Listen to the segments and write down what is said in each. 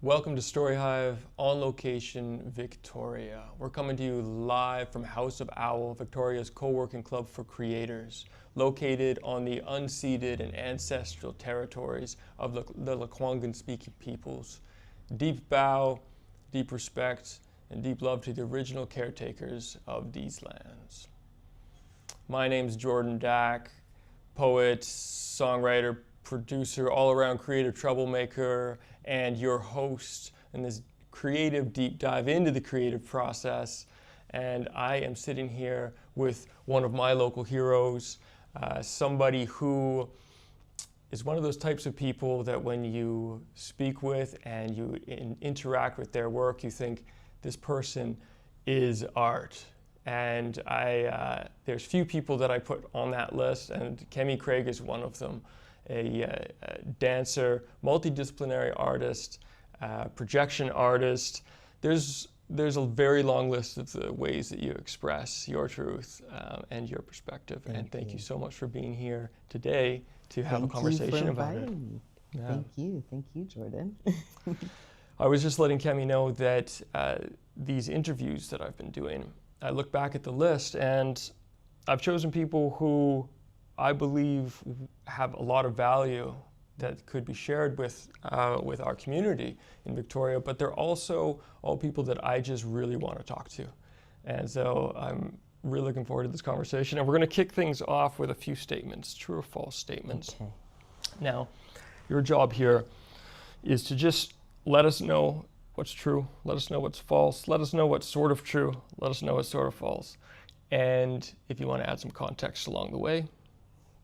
Welcome to Storyhive On-Location Victoria. We're coming to you live from Haus of Owl, Victoria's co-working club for creators, located on the unceded and ancestral territories of the Lekwungen-speaking peoples. Deep bow, deep respect, and deep love to the original caretakers of these lands. My name's Jordan Dack, poet, songwriter, producer, all-around creative troublemaker, and your host in this creative deep dive into the creative process. And I am sitting here with one of my local heroes, somebody who is one of those types of people that when you speak with and you interact with their work, you think this person is art. And there's few people that I put on that list, and Kemi Craig is one of them. A dancer, multidisciplinary artist, projection artist. There's a very long list of the ways that you express your truth and your perspective. Thank you so much for being here today to have a conversation about it. Yeah. Thank you, Jordan. I was just letting Kemi know that these interviews that I've been doing, I look back at the list and I've chosen people who I believe have a lot of value that could be shared with our community in Victoria, but they're also all people that I just really want to talk to. And so I'm really looking forward to this conversation. And we're going to kick things off with a few statements, true or false statements. Okay. Now, your job here is to just let us know what's true, let us know what's false, let us know what's sort of true, let us know what's sort of false. And if you want to add some context along the way,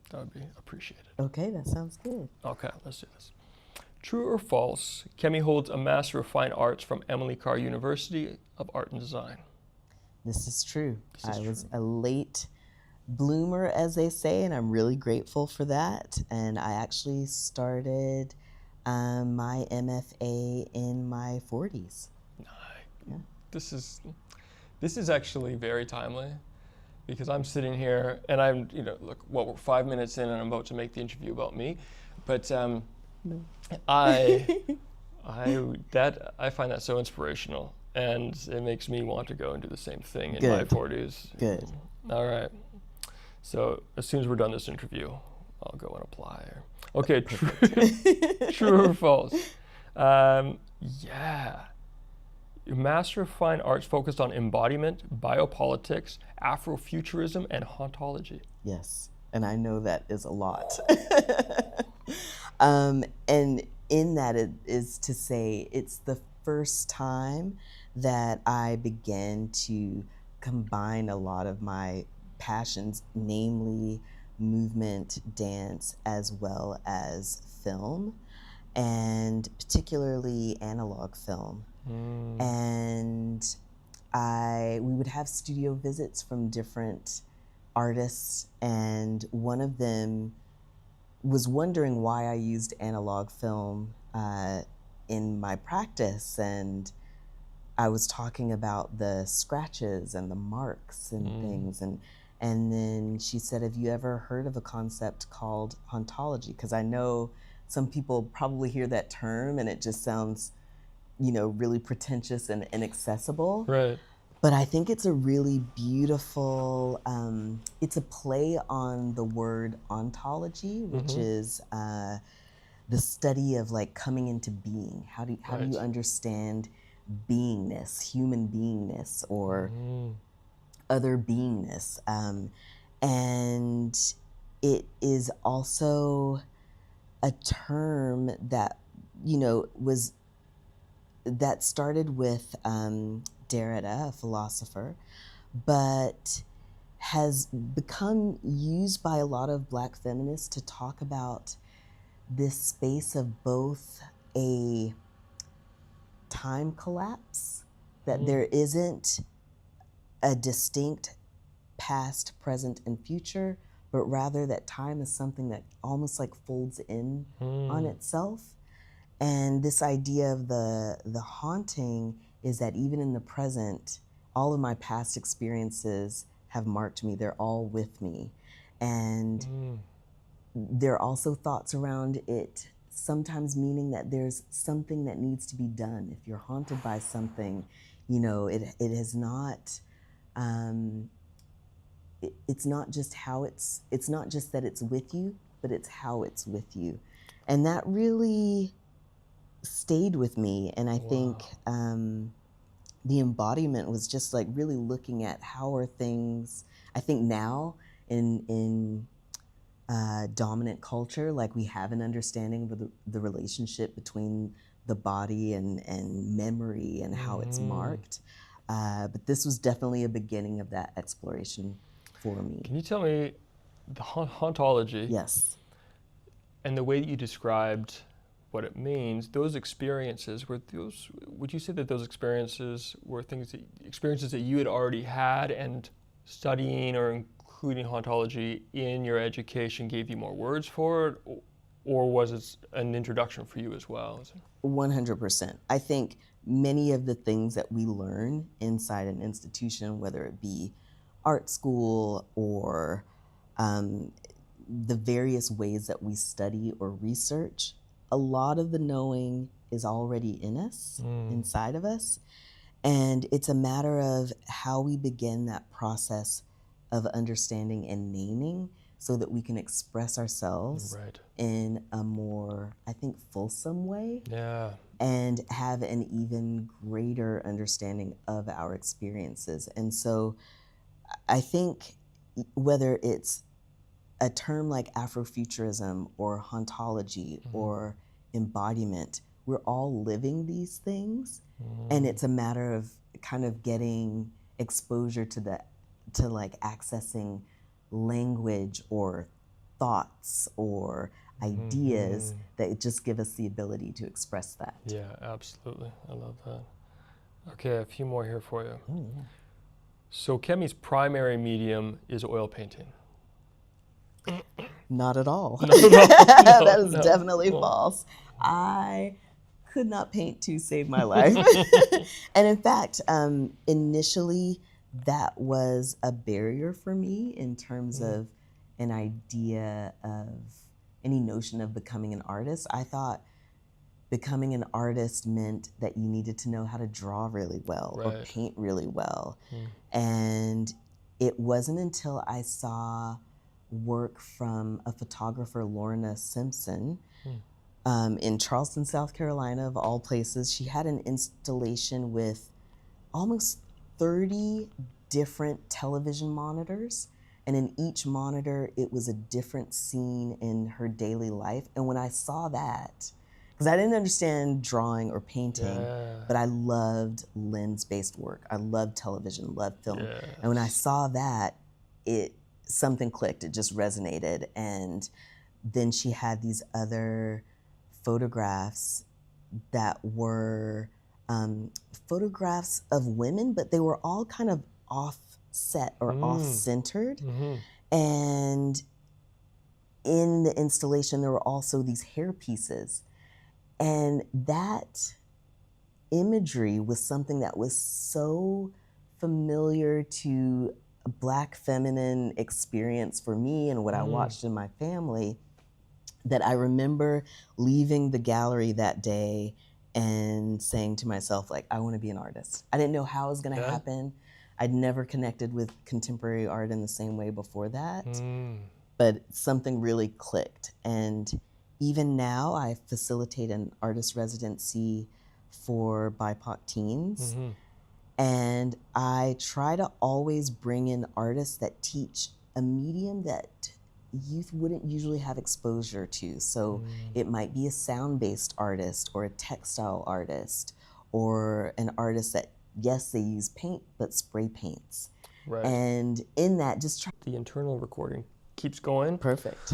that would be appreciated. Okay, that sounds good. Okay, let's do this. True or false, Kemi holds a Master of Fine Arts from Emily Carr University of Art and Design. This is true. I was true. a late bloomer, as they say, and I'm really grateful for that. And I actually started my MFA in my 40s. Yeah. This is actually very timely, because I'm sitting here and I'm, look, we're 5 minutes in and I'm about to make the interview about me, but I find that so inspirational, and it makes me want to go and do the same thing in my 40s. Good. All right. So as soon as we're done this interview, I'll go and apply. Okay, true or false? Yeah. Master of Fine Arts focused on embodiment, biopolitics, Afrofuturism, and hauntology. Yes, and I know that is a lot. And in that it is to say it's the first time that I began to combine a lot of my passions, namely movement, dance, as well as film, and particularly analog film. And we would have studio visits from different artists, and one of them was wondering why I used analog film in my practice, and I was talking about the scratches and the marks and things, and then she said, have you ever heard of a concept called hauntology? Because I know some people probably hear that term and it just sounds really pretentious and inaccessible. Right. But I think it's a really beautiful, it's a play on the word ontology, which is the study of like coming into being. How do you understand beingness, human beingness, or other beingness? And it is also a term that, that started with Derrida, a philosopher, but has become used by a lot of Black feminists to talk about this space of both a time collapse, that there isn't a distinct past, present, and future, but rather that time is something that almost like folds in on itself. And this idea of the haunting is that even in the present, all of my past experiences have marked me. They're all with me. And there are also thoughts around it sometimes meaning that there's something that needs to be done. If you're haunted by something, you know, it is not, it's not just how it's not just that it's with you, but it's how it's with you. And that really stayed with me. And I think the embodiment was just like really looking at how are things, I think now in dominant culture, like we have an understanding of the relationship between the body and memory and how it's marked. But this was definitely a beginning of that exploration for me. Can you tell me the hauntology? Yes. And the way that you described what it means, those experiences, would you say that those experiences were experiences that you had already had, and studying or including hauntology in your education gave you more words for it, or was it an introduction for you as well? 100%. I think many of the things that we learn inside an institution, whether it be art school or the various ways that we study or research, a lot of the knowing is already in us, inside of us. And it's a matter of how we begin that process of understanding and naming so that we can express ourselves in a more, I think, fulsome way. Yeah. And have an even greater understanding of our experiences. And so I think whether it's a term like Afrofuturism or hauntology or embodiment, we're all living these things. And it's a matter of kind of getting exposure to like accessing language or thoughts or ideas that just give us the ability to express that. Yeah, absolutely. I love that. Okay, a few more here for you. Oh, yeah. So Kemi's primary medium is oil painting. Not at all. No, That is definitely no. false. I could not paint to save my life. And in fact, initially, that was a barrier for me in terms of an idea of any notion of becoming an artist. I thought becoming an artist meant that you needed to know how to draw really well or paint really well. And it wasn't until I saw work from a photographer, Lorna Simpson, in Charleston, South Carolina, of all places. She had an installation with almost 30 different television monitors. And in each monitor, it was a different scene in her daily life. And when I saw that, because I didn't understand drawing or painting, but I loved lens-based work. I loved television, loved film. And when I saw that, something clicked, it just resonated. And then she had these other photographs that were photographs of women, but they were all kind of offset or off-centered. And in the installation, there were also these hair pieces. And that imagery was something that was so familiar to a Black feminine experience for me and what I watched in my family, that I remember leaving the gallery that day and saying to myself, like, I want to be an artist. I didn't know how it was going to happen. I'd never connected with contemporary art in the same way before that, but something really clicked. And even now, I facilitate an artist residency for BIPOC teens. And I try to always bring in artists that teach a medium that youth wouldn't usually have exposure to. So it might be a sound-based artist or a textile artist or an artist that, yes, they use paint, but spray paints. And in that, just try. The internal recording keeps going. Perfect.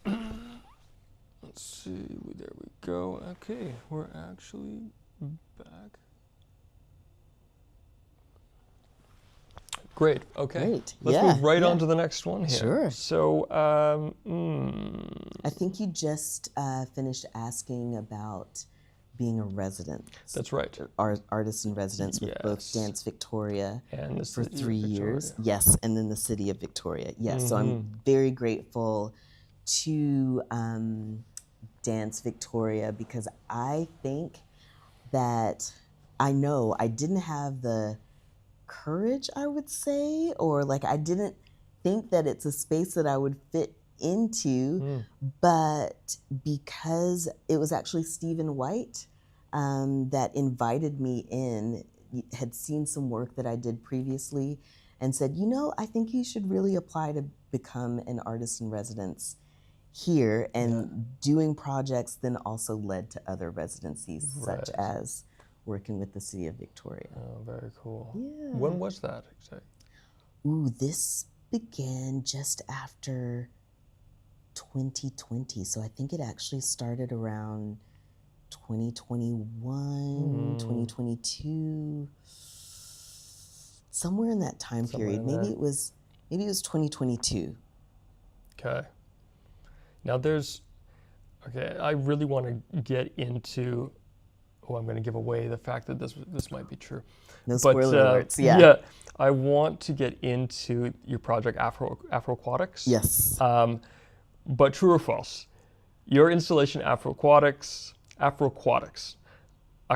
Let's see, there we go. Okay, we're actually back. Great, okay. Great. Let's move right on to the next one here. Sure. So, I think you just finished asking about being a resident. That's right. Artist in residence with both Dance Victoria and for 3 years. Victoria. Yes, and then the city of Victoria. Yes, so I'm very grateful to Dance Victoria because I think that I know I didn't have the courage, I would say, or like I didn't think that it's a space that I would fit into, but because it was actually Stephen White that invited me in, had seen some work that I did previously, and said, you know, I think you should really apply to become an artist in residence here, and doing projects then also led to other residencies, such as working with the city of Victoria. Oh, very cool. Yeah. When was that? Ooh, this began just after 2020. So I think it actually started around 2021, 2022, somewhere in that time period. Maybe it was 2022. Okay. Now I really want to get into, I'm going to give away the fact that this might be true. No spoiler alerts, yeah. Yeah, I want to get into your project Afroaquatics. Yes. But true or false? Your installation Afroaquatics, A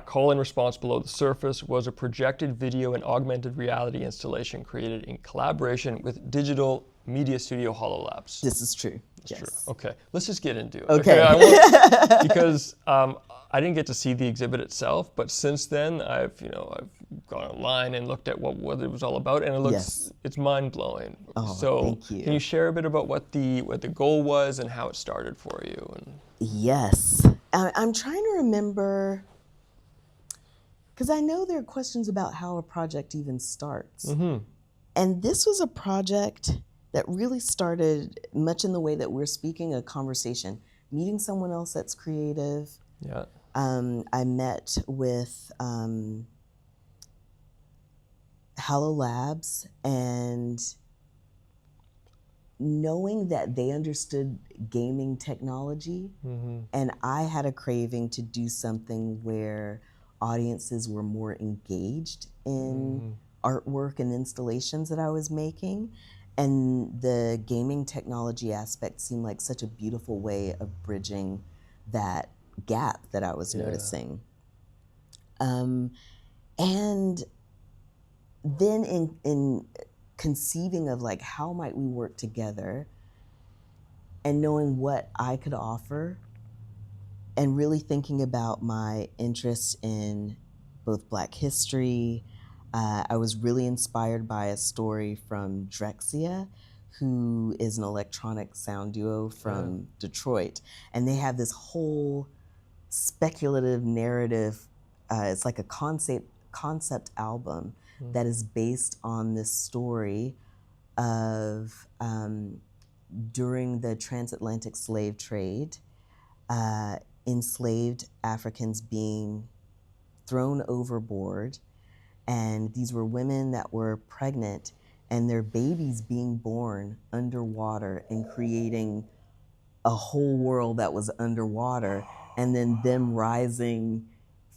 Call and Response Below the Surface, was a projected video and augmented reality installation created in collaboration with digital media studio HoloLabs. This is true. That's true. Okay, let's just get into it. Okay. Because I didn't get to see the exhibit itself, but since then I've gone online and looked at what it was all about, and it looks it's mind blowing. Oh, so thank you. Can you share a bit about what the goal was and how it started for you? Yes, I'm trying to remember, because I know there are questions about how a project even starts, and this was a project that really started much in the way that we're speaking, a conversation, meeting someone else that's creative. Yeah. I met with HoloLabs, and knowing that they understood gaming technology, and I had a craving to do something where audiences were more engaged in artwork and installations that I was making. And the gaming technology aspect seemed like such a beautiful way of bridging that gap that I was noticing. And then in conceiving of like, how might we work together, and knowing what I could offer, and really thinking about my interest in both Black history. I was really inspired by a story from Drexia, who is an electronic sound duo from Detroit. And they have this whole speculative narrative. It's like a concept album that is based on this story of during the transatlantic slave trade, enslaved Africans being thrown overboard. And these were women that were pregnant, and their babies being born underwater and creating a whole world that was underwater, and then them rising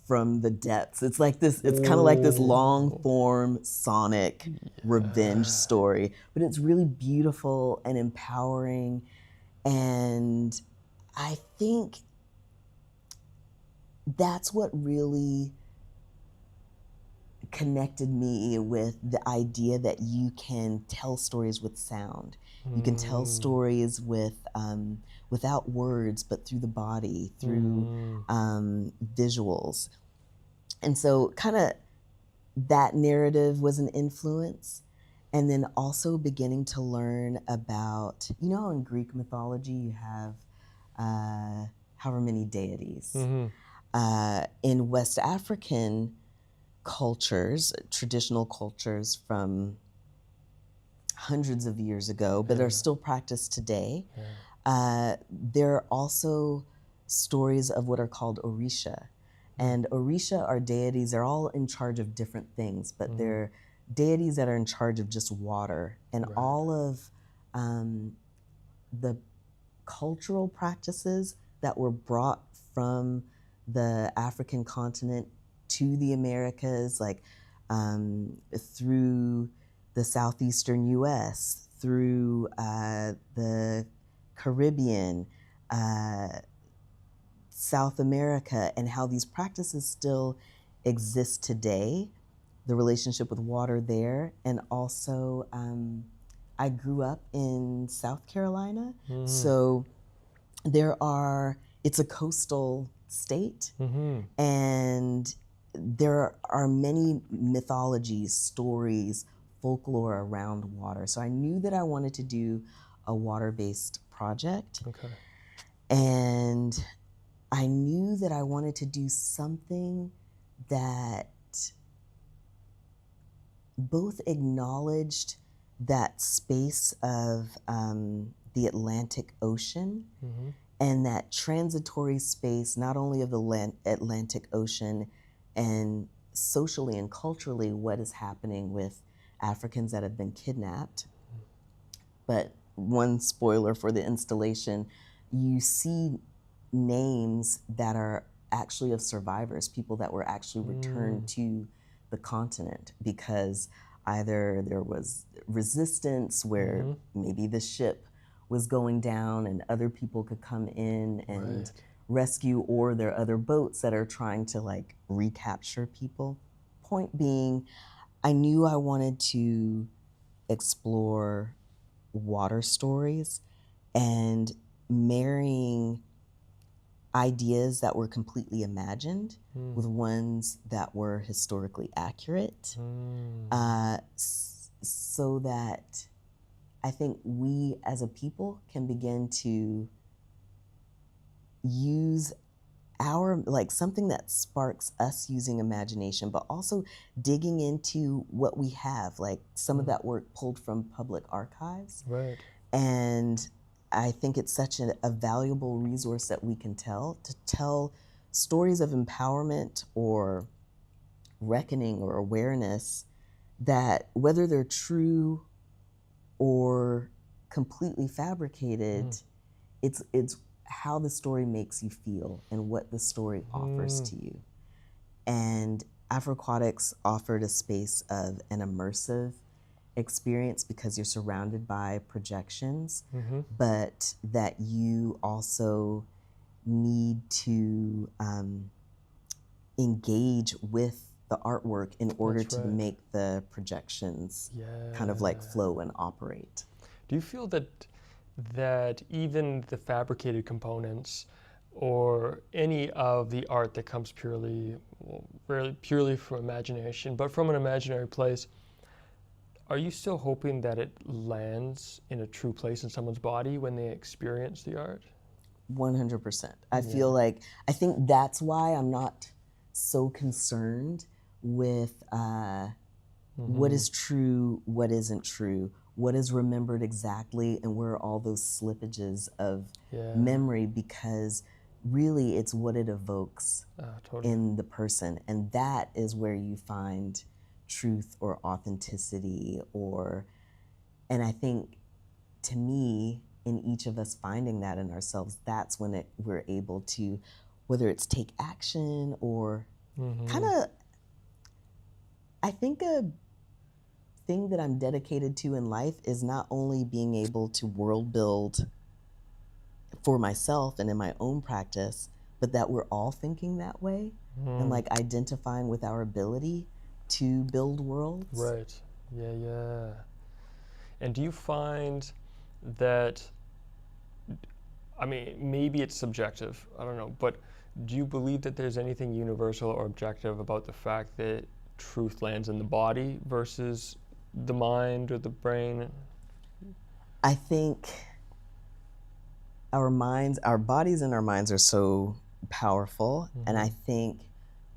from the depths. It's like this, it's kind of like this long form sonic revenge story, but it's really beautiful and empowering. And I think that's what really connected me with the idea that you can tell stories with sound. You can tell stories with without words, but through the body, through visuals. And so kind of that narrative was an influence. And then also beginning to learn about, in Greek mythology, you have however many deities. In West African cultures, traditional cultures from hundreds of years ago, but are still practiced today. There are also stories of what are called Orisha. And Orisha are deities, they're all in charge of different things, but they're deities that are in charge of just water. And all of the cultural practices that were brought from the African continent to the Americas, like through the southeastern US, through the Caribbean, South America and how these practices still exist today, the relationship with water there, and also I grew up in South Carolina, so it's a coastal state, and there are many mythologies, stories, folklore around water. So I knew that I wanted to do a water-based project. Okay. And I knew that I wanted to do something that both acknowledged that space of the Atlantic Ocean and that transitory space, not only of the Atlantic Ocean and socially and culturally what is happening with Africans that have been kidnapped. But one spoiler for the installation, you see names that are actually of survivors, people that were actually returned to the continent because either there was resistance where maybe the ship was going down and other people could come in and rescue, or there are other boats that are trying to like recapture people. Point being, I knew I wanted to explore water stories and marrying ideas that were completely imagined with ones that were historically accurate, so that I think we as a people can begin to use something that sparks us using imagination, but also digging into what we have, like some of that work pulled from public archives. Right. And I think it's such a valuable resource that we can tell stories of empowerment or reckoning or awareness that, whether they're true or completely fabricated, it's how the story makes you feel and what the story offers to you. And Afroquatics offered a space of an immersive experience because you're surrounded by projections, but that you also need to engage with the artwork in order to make the projections kind of like flow and operate. Do you feel that even the fabricated components or any of the art that comes purely from imagination, but from an imaginary place, are you still hoping that it lands in a true place in someone's body when they experience the art? 100%. I feel like, I think that's why I'm not so concerned with what is true, what isn't true, what is remembered exactly, and where are all those slippages of memory, because really it's what it evokes in the person. And that is where you find truth or authenticity, and I think, to me, in each of us finding that in ourselves, that's when we're able to, whether it's take action or kind of, I think a thing that I'm dedicated to in life is not only being able to world build for myself and in my own practice, but that we're all thinking that way and like identifying with our ability to build worlds. Right. Yeah. And do you find that, I mean, maybe it's subjective, I don't know, but do you believe that there's anything universal or objective about the fact that truth lands in the body versus the mind or the brain? I think our bodies and our minds are so powerful, and I think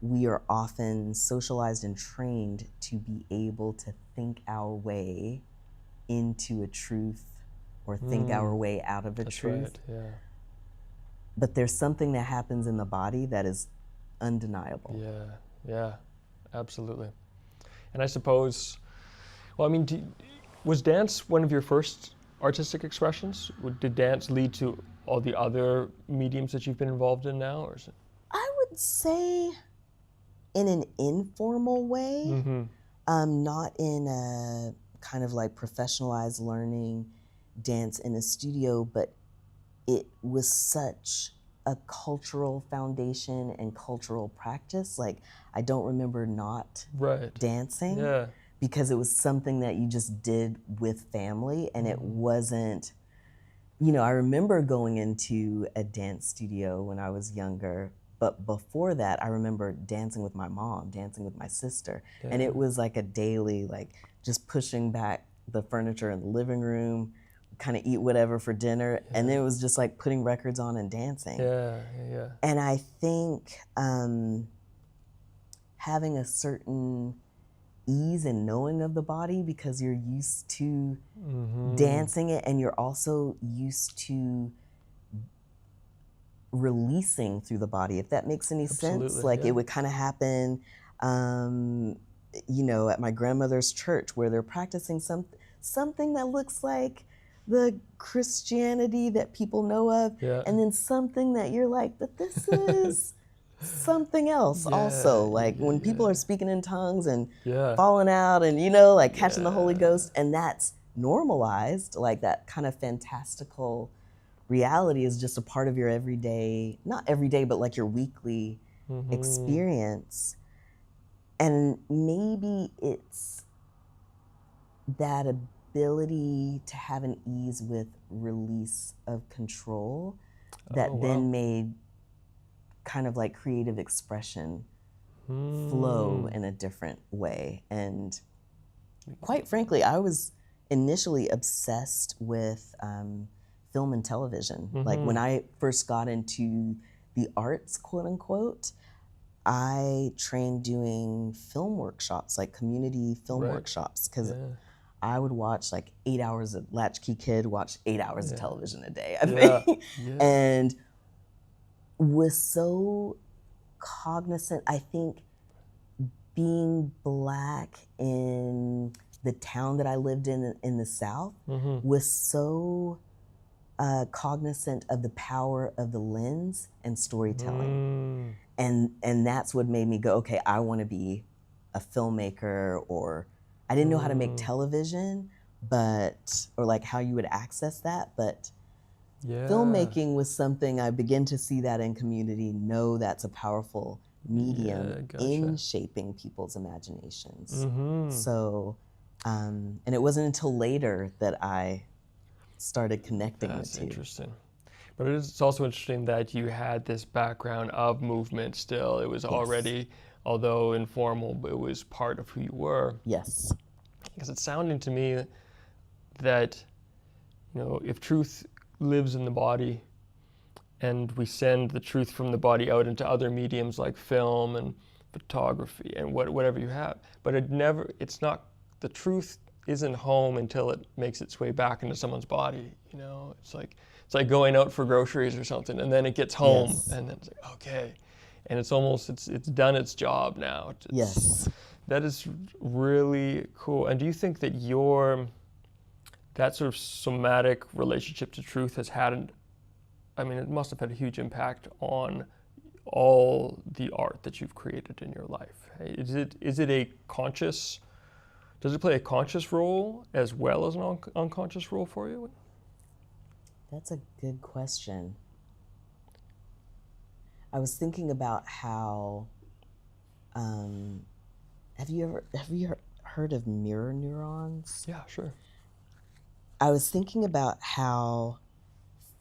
we are often socialized and trained to be able to think our way into a truth or think our way out of a truth. Right, yeah. But there's something that happens in the body that is undeniable. Yeah, absolutely. And I suppose, well, I mean, was dance one of your first artistic expressions? Did dance lead to all the other mediums that you've been involved in now, or is it? I would say in an informal way, not in a kind of like professionalized learning dance in a studio, but it was such a cultural foundation and cultural practice. Like, I don't remember not dancing because it was something that you just did with family, and it wasn't, I remember going into a dance studio when I was younger, but before that, I remember dancing with my mom, dancing with my sister, and it was like a daily, like, just pushing back the furniture in the living room, kind of eat whatever for dinner, and then it was just like putting records on and dancing. And I think having a certain ease and knowing of the body, because you're used to dancing it, and you're also used to releasing through the body, if that makes any sense. Like, it would kind of happen, at my grandmother's church, where they're practicing something that looks like the Christianity that people know of, and then something that you're like, but this is something else also. Like, when people are speaking in tongues and falling out and, like catching the Holy Ghost, and that's normalized, like that kind of fantastical reality is just a part of your everyday, not everyday, but like your weekly experience. And maybe it's that ability to have an ease with release of control that then made kind of like creative expression flow in a different way. And quite frankly, I was initially obsessed with film and television. Like, when I first got into the arts, quote unquote, I trained doing film workshops, like community film workshops, because I would watch like 8 hours of Latchkey Kid, watch 8 hours of television a day, I think. And was so cognizant. I think being Black in the town that I lived in the South was so cognizant of the power of the lens and storytelling. And that's what made me go, okay, I want to be a filmmaker. Or I didn't know how to make television, or like how you would access that, but filmmaking was something I began to see that in community, know that's a powerful medium in shaping people's imaginations. So, and it wasn't until later that I started connecting the two. That's interesting. But it's also interesting that you had this background of movement still. It was already, although informal, but it was part of who you were. Yes. Because it's sounding to me that, if truth lives in the body, and we send the truth from the body out into other mediums like film and photography and whatever you have, but the truth isn't home until it makes its way back into someone's body. It's like going out for groceries or something, and then it gets home, and then it's like, okay, and it's almost it's done its job now. That is really cool. And do you think that that sort of somatic relationship to truth has had it must have had a huge impact on all the art that you've created in your life? Does it play a conscious role as well as an unconscious role for you? That's a good question. I was thinking about how, have you heard of mirror neurons? Yeah, sure. I was thinking about how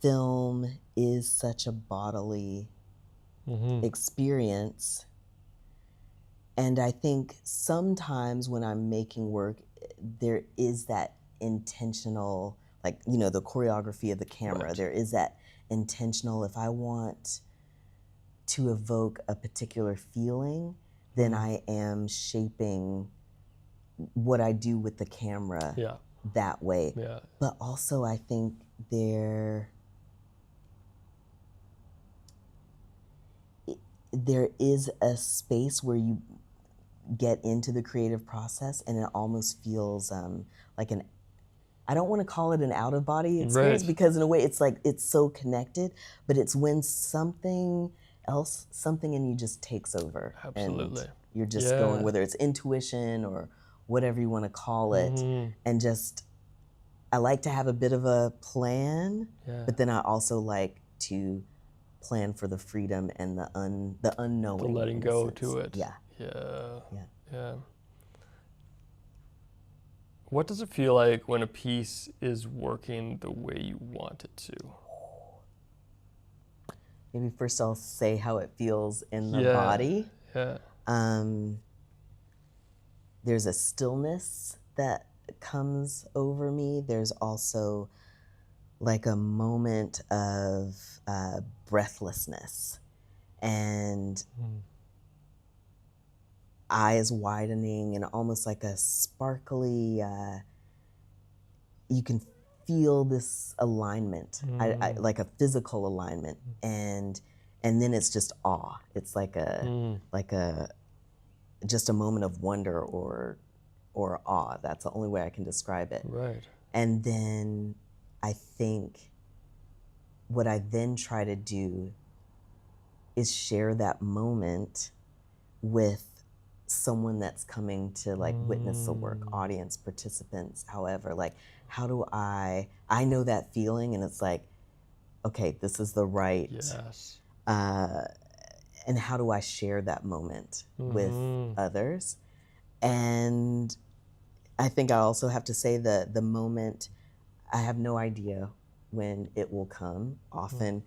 film is such a bodily experience. And I think sometimes when I'm making work, there is that intentional, like, the choreography of the camera. There is that intentional, if I want to evoke a particular feeling, then I am shaping what I do with the camera that way. But also I think there is a space where you get into the creative process, and it almost feels like I don't want to call it an out-of-body experience, because in a way it's like it's so connected, but it's when something in you just takes over. Absolutely. And you're just going, whether it's intuition or whatever you want to call it, and just, I like to have a bit of a plan, but then I also like to plan for the freedom and the unknowing. The letting go to it. Yeah. Yeah. What does it feel like when a piece is working the way you want it to? Maybe first I'll say how it feels in the body. Yeah. There's a stillness that comes over me. There's also like a moment of breathlessness and eyes widening and almost like a sparkly, you can feel this alignment, like a physical alignment, and then it's just awe. It's like just a moment of wonder or awe. That's the only way I can describe it. Right. And then I think what I then try to do is share that moment with someone that's coming to like witness the work, audience, participants, however. Like, how do I know that feeling, and it's like, okay, this is the right, and how do I share that moment with others? And I think I also have to say that the moment, I have no idea when it will come. Often,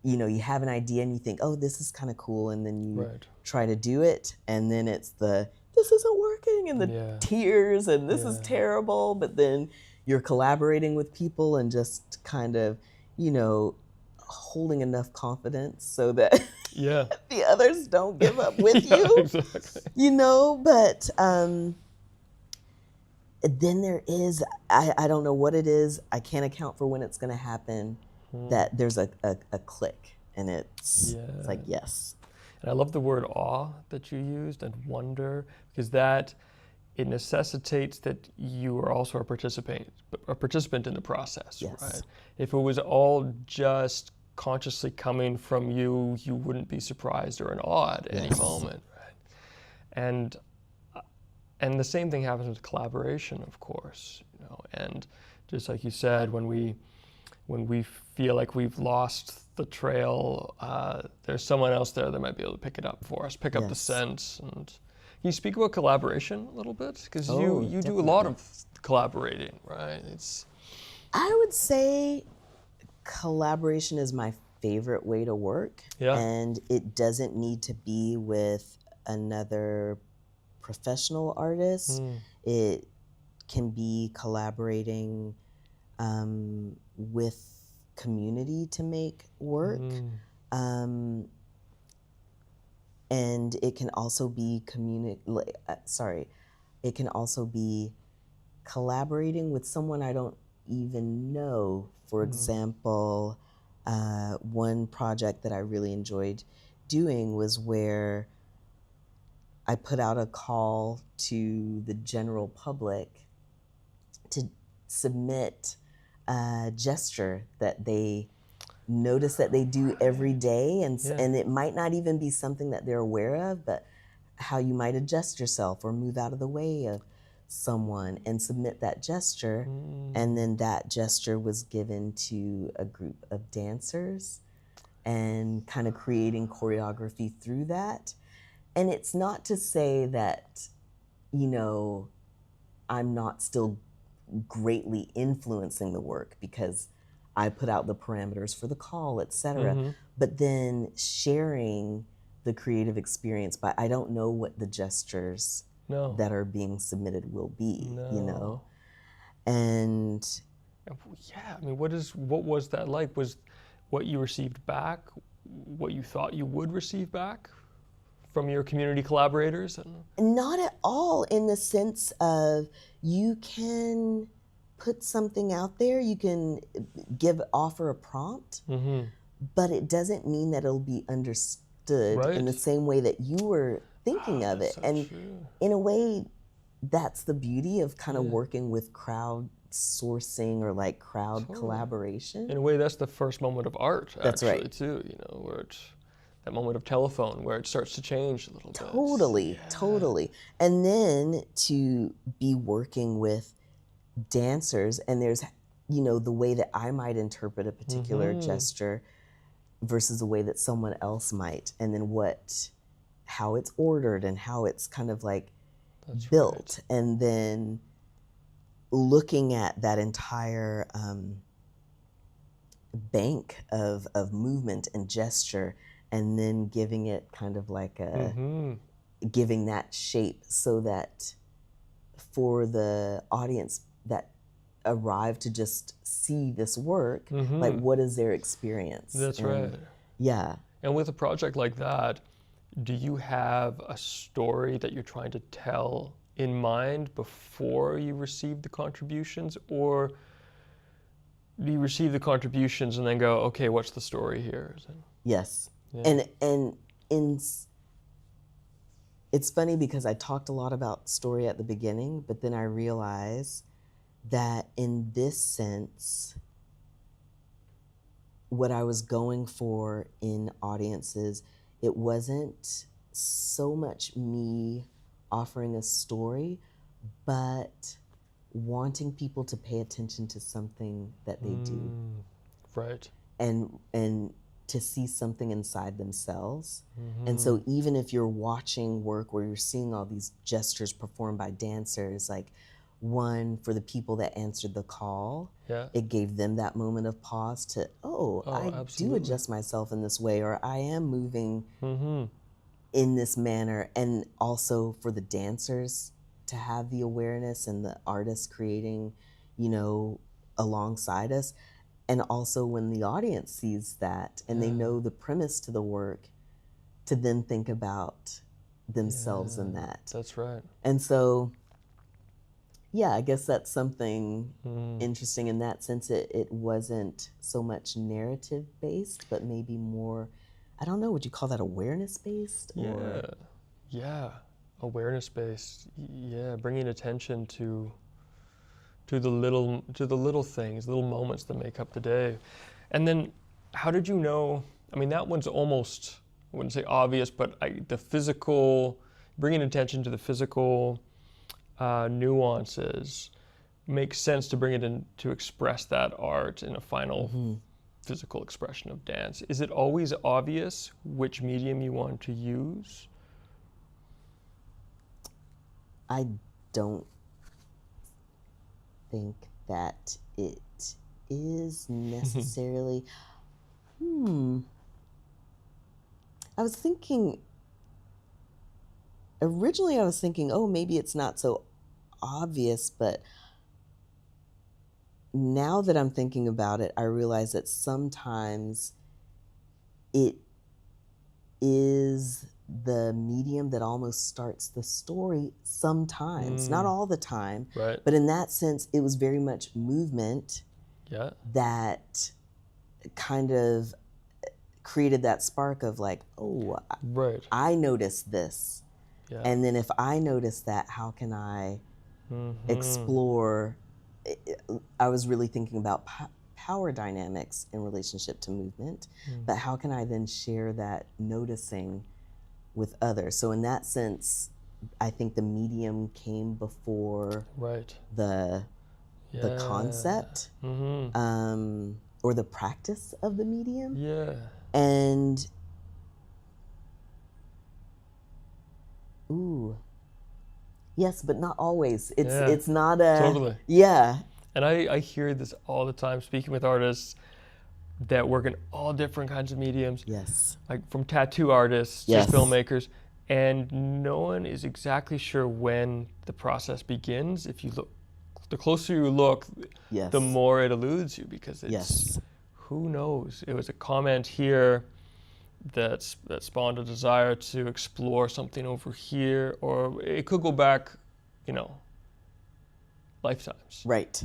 you know, you have an idea and you think, oh, this is kind of cool, and then you try to do it, and then it's this isn't working, and the tears, and this is terrible, but then you're collaborating with people and just kind of, you know, holding enough confidence so that the others don't give up with you. Exactly. You know, but then there is, I don't know what it is, I can't account for when it's going to happen, that there's a click, and it's like, yes. And I love the word awe that you used, and wonder, because that, it necessitates that you are also a participant in the process, right? If it was all just consciously coming from you, you wouldn't be surprised or in awe at any moment, right? And the same thing happens with collaboration, of course, you know. And just like you said, when we feel like we've lost the trail, there's someone else there that might be able to pick it up for us, pick up the sense. And can you speak about collaboration a little bit? Because you do a lot of collaborating, right? I would say collaboration is my favorite way to work, and it doesn't need to be with another professional artist. It can be collaborating with community to make work, and it can also be it can also be collaborating with someone I don't even know. For example, one project that I really enjoyed doing was where I put out a call to the general public to submit a gesture that they notice that they do every day, and it might not even be something that they're aware of, but how you might adjust yourself or move out of the way of someone and submit that gesture. And then that gesture was given to a group of dancers, and kind of creating choreography through that. And it's not to say that, you know, I'm not still greatly influencing the work, because I put out the parameters for the call, etc. But then sharing the creative experience, but I don't know what the gestures that are being submitted will be, you know? And I mean, what was that like? Was what you received back what you thought you would receive back from your community collaborators? Not at all, in the sense of, you can put something out there, you can offer a prompt, but it doesn't mean that it'll be understood in the same way that you were thinking of it. And in a way, that's the beauty of kind of working with crowd sourcing or like crowd collaboration. In a way, that's the first moment of art, that's actually, too, you know, where it's that moment of telephone where it starts to change a little bit. Totally. And then to be working with dancers, and there's, you know, the way that I might interpret a particular gesture versus the way that someone else might, and then how it's ordered and how it's kind of like That's built, right. and then looking at that entire bank of movement and gesture, and then giving it kind of like giving that shape so that for the audience that arrive to just see this work, like what is their experience? That's right. Yeah. And with a project like that, do you have a story that you're trying to tell in mind before you receive the contributions, or do you receive the contributions and then go, okay, what's the story here? Yes. Yeah. And it's funny because I talked a lot about story at the beginning, but then I realized that in this sense, what I was going for in audiences, it wasn't so much me offering a story, but wanting people to pay attention to something that they do. Right. And to see something inside themselves. And so even if you're watching work where you're seeing all these gestures performed by dancers, like one for the people that answered the call, it gave them that moment of pause to, I absolutely. do adjust myself in this way, or I am moving in this manner. And also for the dancers to have the awareness, and the artists creating, alongside us. And also when the audience sees that and they know the premise to the work, to then think about themselves in that. That's right. And so, yeah, I guess that's something interesting in that sense. It wasn't so much narrative based, but maybe more, I don't know, would you call that awareness based? Yeah, awareness based. Yeah, bringing attention to the little things, little moments that make up the day. And then how did you know, I mean, that one's almost, I wouldn't say obvious, but the physical, bringing attention to the physical nuances makes sense to bring it in to express that art in a final physical expression of dance. Is it always obvious which medium you want to use? I don't think that it is necessarily. I was thinking, originally I was thinking, maybe it's not so obvious, but now that I'm thinking about it, I realize that sometimes it is the medium that almost starts the story sometimes, not all the time, right. But in that sense, it was very much movement that kind of created that spark of like, right. I noticed this. And then if I notice that, how can I explore? I was really thinking about power dynamics in relationship to movement, but how can I then share that noticing with others? So in that sense, I think the medium came before the concept or the practice of the medium. And yes, but not always. It's not a totally. Yeah. And I hear this all the time speaking with artists that work in all different kinds of mediums. Like from tattoo artists to filmmakers. And no one is exactly sure when the process begins. If you look, the closer you look, the more it eludes you, because it's, who knows? It was a comment here that spawned a desire to explore something over here, or it could go back, lifetimes. Right.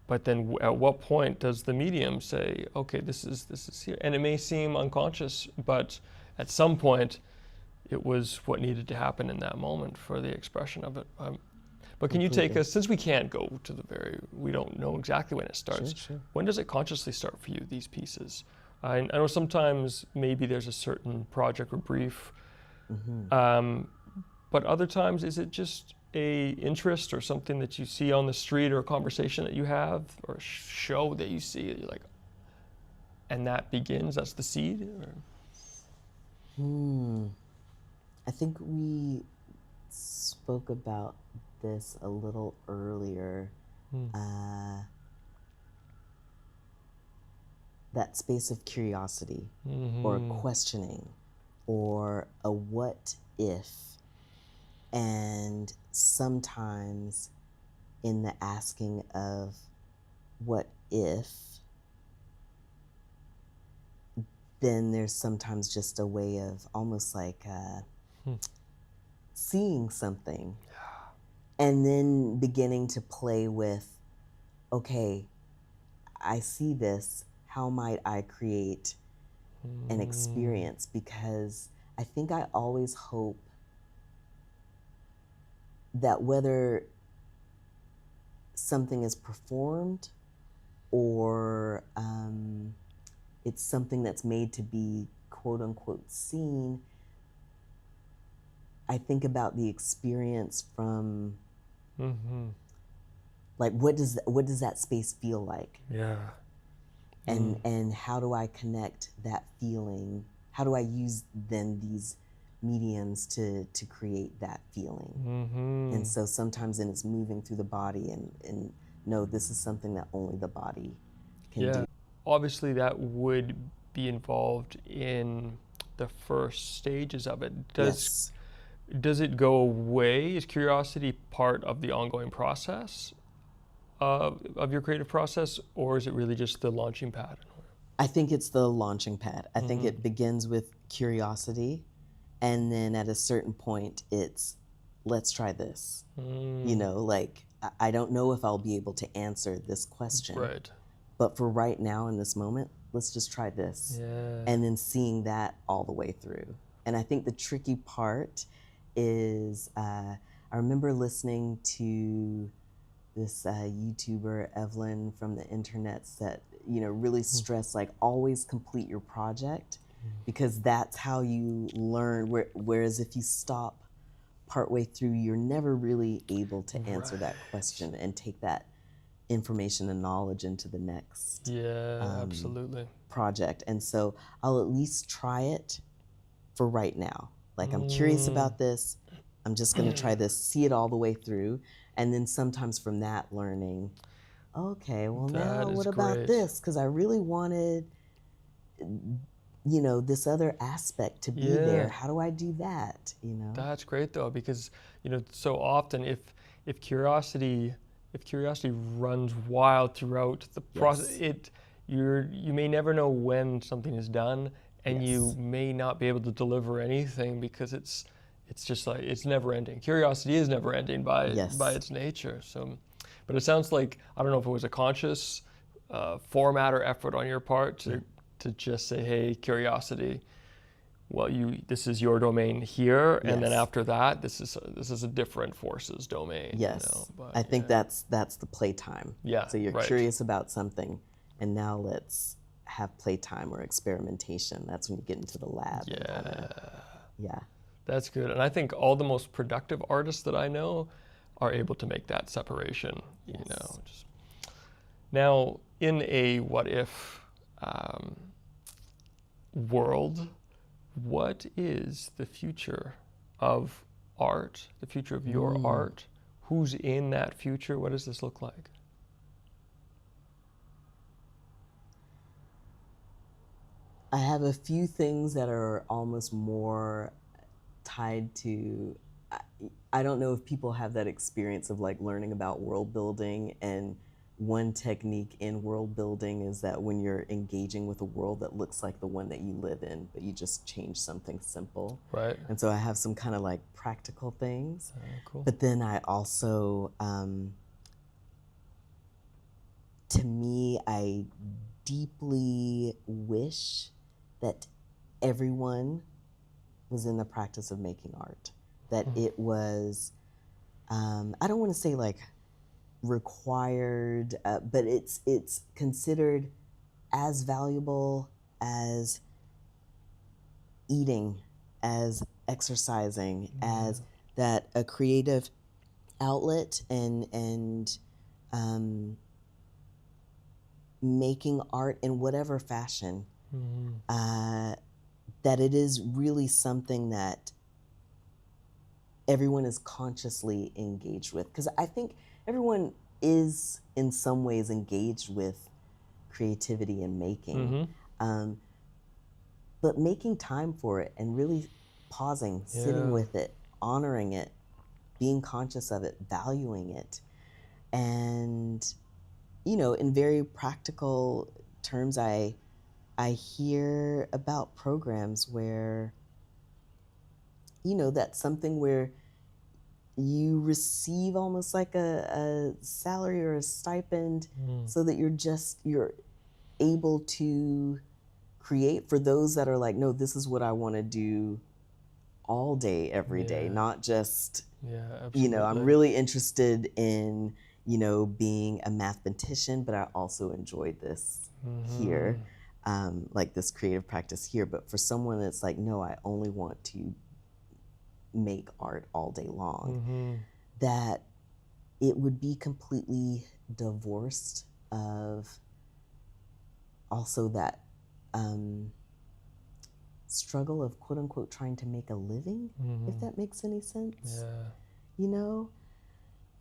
But then at what point does the medium say, okay, this is here? And it may seem unconscious, but at some point, it was what needed to happen in that moment for the expression of it. But can you take us, since we can't go to we don't know exactly when it starts, when does it consciously start for you, these pieces? I know sometimes maybe there's a certain project or brief, but other times is it just a interest or something that you see on the street, or a conversation that you have, or a show that you see that you're like, and that begins, that's the seed? Or? I think we spoke about this a little earlier. That space of curiosity or questioning or a what if. And sometimes in the asking of what if, then there's sometimes just a way of almost like seeing something and then beginning to play with, okay, I see this, how might I create an experience? Because I think I always hope that whether something is performed or it's something that's made to be quote unquote seen, I think about the experience from like what does that space feel like? Yeah. And how do I connect that feeling? How do I use then these mediums to create that feeling? And so sometimes then it's moving through the body and no, this is something that only the body can do. Obviously that would be involved in the first stages of it. Does it go away? Is curiosity part of the ongoing process of your creative process, or is it really just the launching pad? I think it's the launching pad. I think it begins with curiosity, and then at a certain point it's, let's try this. You know, like, I don't know if I'll be able to answer this question. Right. But for right now in this moment, let's just try this. Yeah. And then seeing that all the way through. And I think the tricky part is, I remember listening to this YouTuber, Evelyn from the internets, that, you know, really stressed like always complete your project because that's how you learn. Whereas if you stop partway through, you're never really able to answer that question and take that information and knowledge into the next absolutely project. And so I'll at least try it for right now. Like, I'm curious about this. I'm just going to try this, see it all the way through. And then sometimes from that learning, okay, well, now what about this? Because I really wanted, you know, this other aspect to be there. How do I do that? You know? That's great though, because, you know, so often if curiosity runs wild throughout the process, you may never know when something is done, and you may not be able to deliver anything because it's just like, it's never ending. Curiosity is never ending by its nature. So, but it sounds like, I don't know if it was a conscious format or effort on your part to just say, hey, curiosity, well, this is your domain here, and then after that, this is a different forces domain. Yes, you know? But, I think that's the playtime. Yeah, so you're curious about something, and now let's have playtime or experimentation. That's when you get into the lab. Yeah. That's good. And I think all the most productive artists that I know are able to make that separation. You know. Now, in a what if world, what is the future of art, the future of your art? Who's in that future? What does this look like? I have a few things that are almost more tied to, I don't know if people have that experience of like learning about world building, and one technique in world building is that when you're engaging with a world that looks like the one that you live in, but you just change something simple. Right. And so I have some kind of like practical things. Cool. But then I also, to me, I deeply wish that everyone was in the practice of making art. That it was, I don't want to say like required, but it's considered as valuable as eating, as exercising, as that a creative outlet and making art in whatever fashion, that it is really something that everyone is consciously engaged with. Because I think everyone is in some ways engaged with creativity and making, but making time for it and really pausing, sitting with it, honoring it, being conscious of it, valuing it. And, you know, in very practical terms, I hear about programs where, you know, that's something where you receive almost like a salary or a stipend so that you're able to create for those that are like, no, this is what I want to do all day, every day, not just, you know, I'm really interested in, you know, being a mathematician, but I also enjoyed this here, like this creative practice here. But for someone that's like, no, I only want to make art all day long, that it would be completely divorced of also that struggle of quote unquote trying to make a living, if that makes any sense. You know?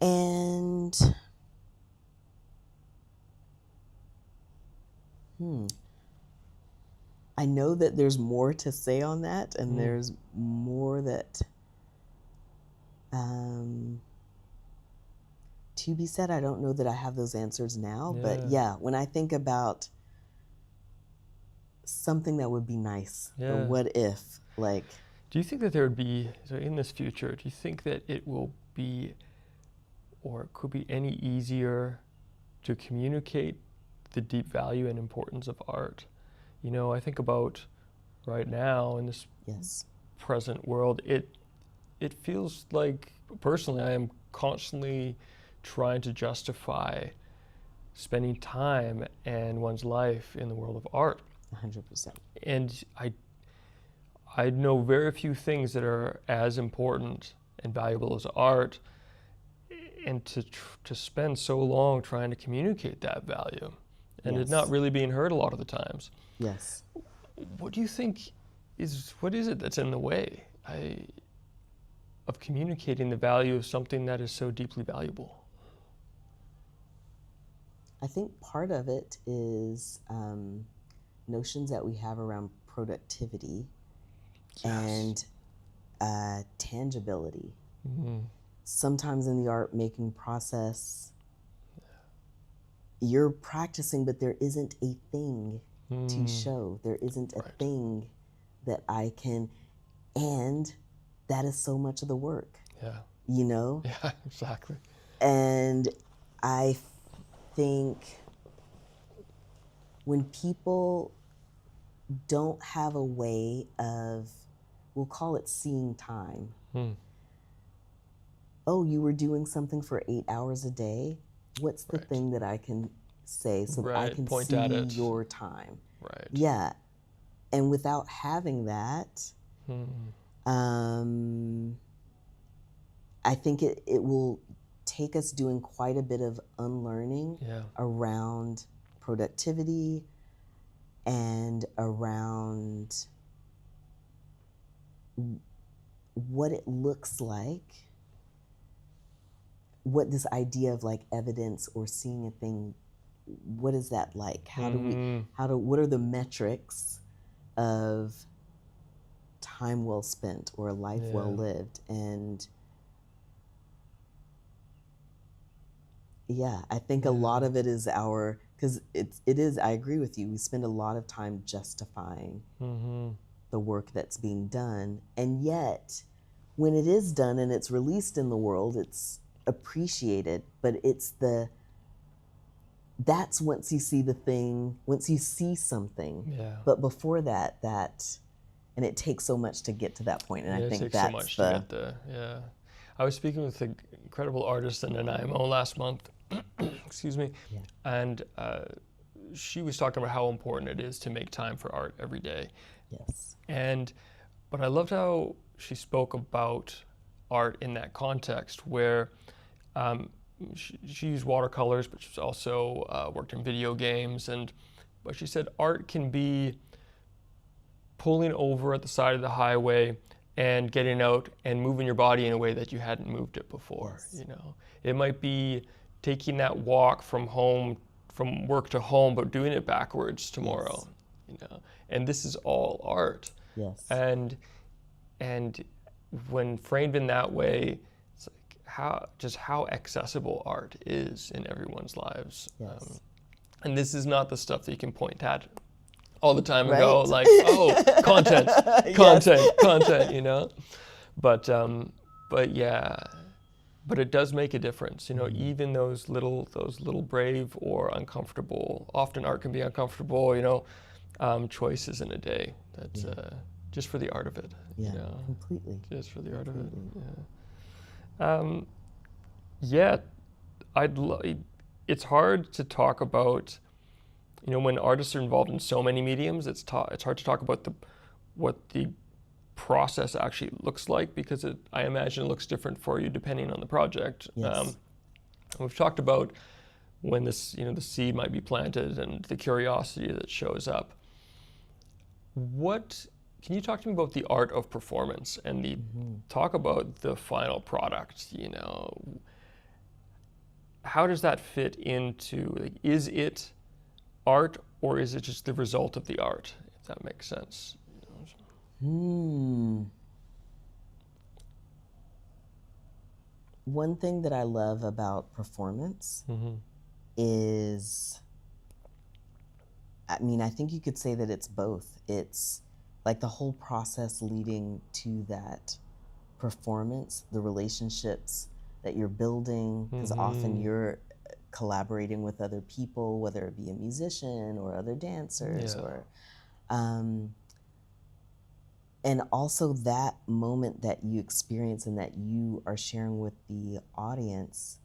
And I know that there's more to say on that, and there's more that to be said. I don't know that I have those answers now, but yeah, when I think about something that would be nice, or what if, like. Do you think that there would be, so in this future, do you think that it will be, or it could be any easier to communicate the deep value and importance of art? You know, I think about right now in this present world, it feels like, personally, I am constantly trying to justify spending time and one's life in the world of art. 100%. And I know very few things that are as important and valuable as art, and to spend so long trying to communicate that value, and it not really being heard a lot of the times. Yes. What do you think what is it that's in the way of communicating the value of something that is so deeply valuable? I think part of it is notions that we have around productivity and tangibility. Sometimes in the art making process, you're practicing, but there isn't a thing to show. There isn't a thing that I can, and that is so much of the work. You know? Yeah, exactly. And I think when people don't have a way of, we'll call it seeing time. Oh, you were doing something for 8 hours a day? What's the thing that I can say so that I can point see at it. your time? Right. Yeah. And without having that, I think it will take us doing quite a bit of unlearning around productivity and around what it looks like, what this idea of like evidence or seeing a thing, what is that like? What are the metrics of time well spent or a life well lived? And yeah, I think a lot of it is because it is, I agree with you, we spend a lot of time justifying the work that's being done. And yet, when it is done and it's released in the world, it's appreciated, but that's once you see the thing, once you see something. But before that, and it takes so much to get to that point. And I think that's so much to get there. I was speaking with an incredible artist in Nanaimo last month, excuse me, and she was talking about how important it is to make time for art every day. Yes. But I loved how she spoke about art in that context where she used watercolors, but she's also worked in video games. But she said art can be pulling over at the side of the highway and getting out and moving your body in a way that you hadn't moved it before. Yes. It might be taking that walk from work to home, but doing it backwards tomorrow. Yes. And this is all art. Yes. And when framed in that way, it's like how accessible art is in everyone's lives. Yes. And this is not the stuff that you can point at all the time and Right. go like, oh, content, But yeah, but it does make a difference, even those little brave or uncomfortable, often art can be uncomfortable, choices in a day. That's just for the art of it. Yeah, completely. Just for the art of it. It's hard to talk about, when artists are involved in so many mediums, it's hard to talk about what the process actually looks like, because I imagine it looks different for you depending on the project. Yes. We've talked about when the seed might be planted and the curiosity that shows up. Can you talk to me about the art of performance and talk about the final product? How does that fit into, is it art or is it just the result of the art, if that makes sense? One thing that I love about performance is, I think you could say that it's both. It's like the whole process leading to that performance, the relationships that you're building, because often you're collaborating with other people, whether it be a musician or other dancers, or and also that moment that you experience and that you are sharing with the audience,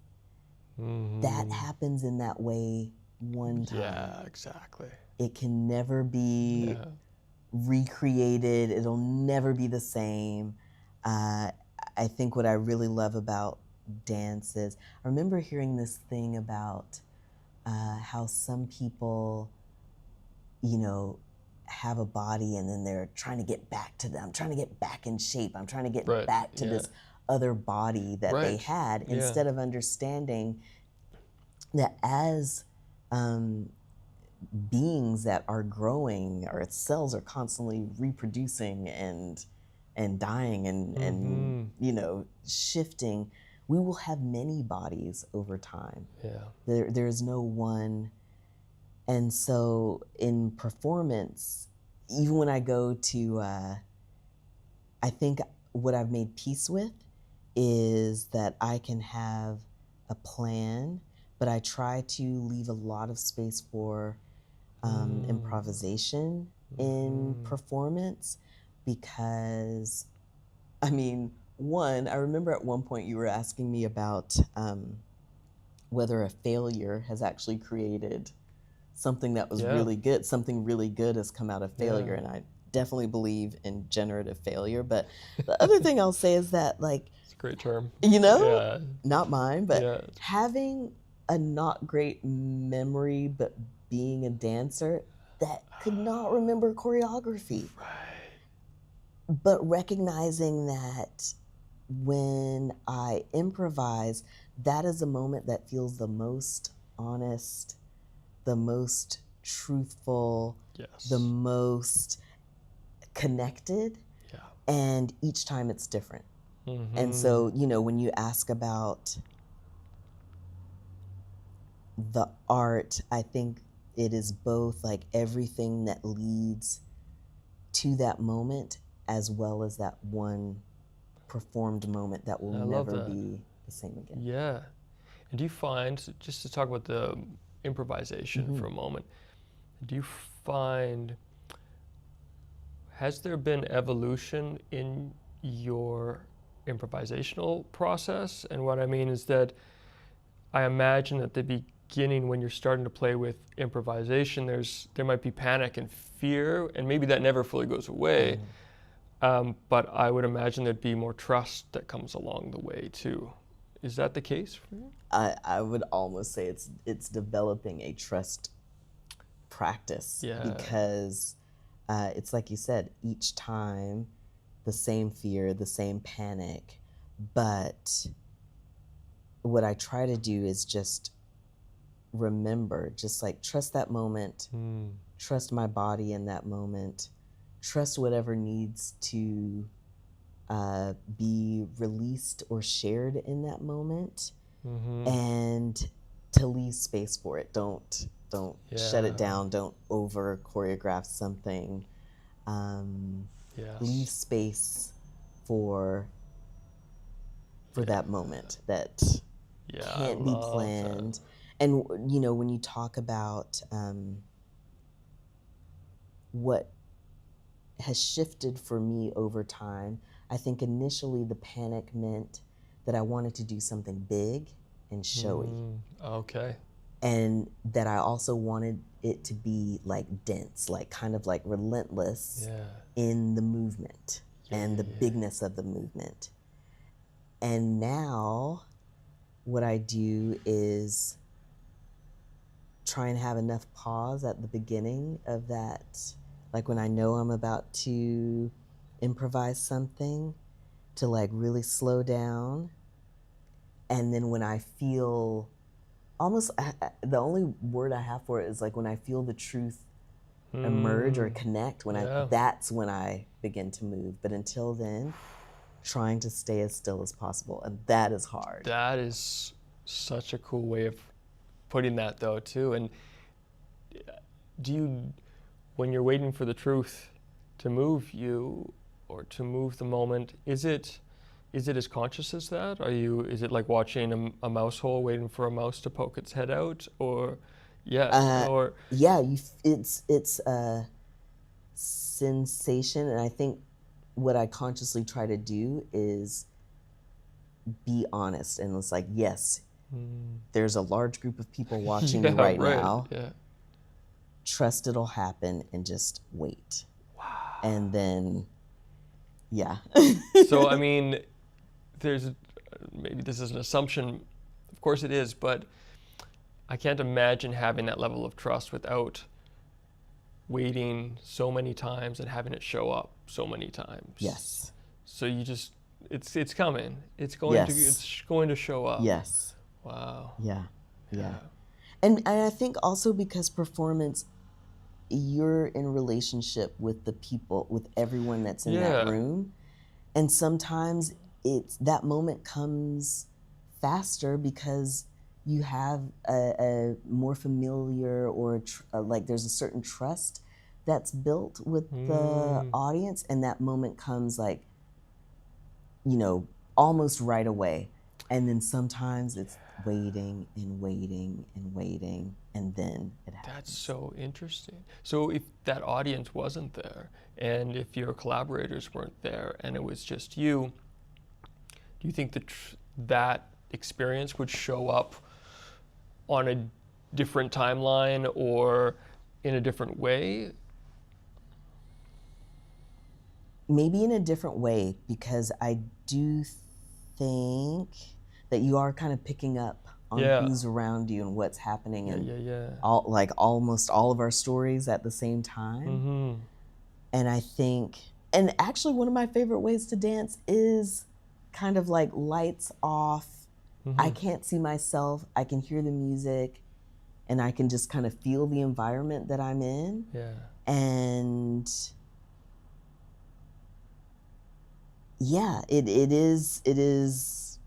that happens in that way one time. Yeah, exactly. It can never be recreated. It'll never be the same. I think what I really love about dance is, I remember hearing this thing about how some people, have a body and then they're trying to get back to them. I'm trying to get back in shape. I'm trying to get back to this other body that they had, instead of understanding that as beings that are growing, our cells are constantly reproducing and dying and shifting. We will have many bodies over time. There is no one. And so in performance, even when I go to, I think what I've made peace with is that I can have a plan, but I try to leave a lot of space for improvisation in performance, because, I remember at one point you were asking me about whether a failure has actually created something that was really good. Something really good has come out of failure, and I definitely believe in generative failure. But the other thing I'll say is that, it's a great term. Not mine, but having a not great memory, but being a dancer that could not remember choreography. But recognizing that when I improvise, that is a moment that feels the most honest, the most truthful, the most connected, and each time it's different. And so, when you ask about the art, I think it is both like everything that leads to that moment, as well as that one performed moment that will never be the same again. Yeah. And do you find, just to talk about the improvisation for a moment, do you find, has there been evolution in your improvisational process? And what I mean is that I imagine at the beginning, when you're starting to play with improvisation, there might be panic and fear, and maybe that never fully goes away. But I would imagine there'd be more trust that comes along the way too. Is that the case for you? I would almost say it's developing a trust practice, Yeah. because it's like you said, each time the same fear, the same panic, but what I try to do is just remember, just like trust that moment, trust my body in that moment, trust whatever needs to be released or shared in that moment, and to leave space for it. Don't shut it down. Don't over choreograph something. Leave space for that moment that can't be planned. And you know, when you talk about what has shifted for me over time, I think initially the panic meant that I wanted to do something big and showy. Okay. And that I also wanted it to be like dense, like kind of like relentless in the movement and the bigness of the movement. And now what I do is try and have enough pause at the beginning of that, like when I know I'm about to improvise something, to like really slow down. And then when I feel almost, the only word I have for it is like when I feel the truth emerge or connect, that's when I begin to move. But until then, trying to stay as still as possible, and that is hard. That is such a cool way of putting that, though, too. And do you, when you're waiting for the truth to move you or to move the moment, is it as conscious as that? Is it like watching a mouse hole waiting for a mouse to poke its head out, or it's a sensation, and I think what I consciously try to do is be honest, and it's like, yes, there's a large group of people watching you right now. Yeah. Trust it'll happen, and just wait. Wow. And then, So I mean, maybe this is an assumption, of course it is, but I can't imagine having that level of trust without waiting so many times and having it show up so many times. Yes. So you just, it's coming. It's going to show up. Yes. Wow. Yeah. And I think also because performance, you're in relationship with the people, with everyone that's in that room. And sometimes that moment comes faster because you have a more familiar or like there's a certain trust that's built with the audience, and that moment comes like, you know, almost right away. And then sometimes it's waiting and waiting and waiting, and then it happens. That's so interesting. So if that audience wasn't there, and if your collaborators weren't there, and it was just you, do you think that experience would show up on a different timeline or in a different way? Maybe in a different way, because I do think that you are kind of picking up on who's around you and what's happening, and almost all of our stories at the same time. And I think, and actually one of my favorite ways to dance is kind of like lights off. I can't see myself, I can hear the music, and I can just kind of feel the environment that I'm in. And it is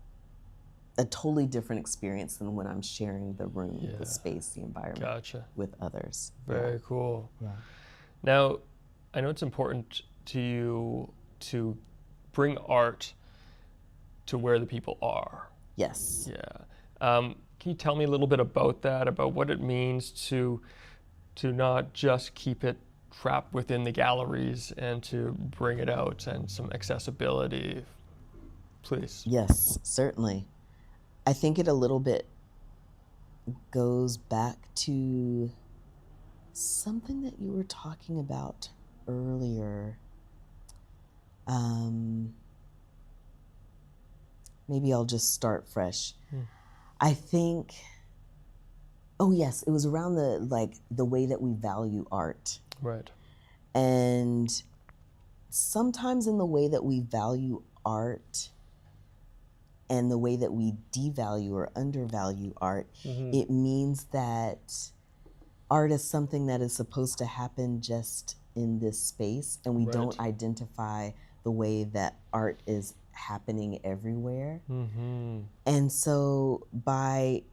a totally different experience than when I'm sharing the room, the space, the environment with others. Very cool. Now, I know it's important to you to bring art to where the people are. Yes. Can you tell me a little bit about that, about what it means to not just keep it trapped within the galleries and to bring it out, and some accessibility, please? Yes, certainly. I think it a little bit goes back to something that you were talking about earlier. maybe I'll just start fresh. I think, oh yes, it was around the way that we value art. Right. And sometimes in the way that we value art and the way that we devalue or undervalue art, it means that art is something that is supposed to happen just in this space, and we don't identify the way that art is happening everywhere. And so by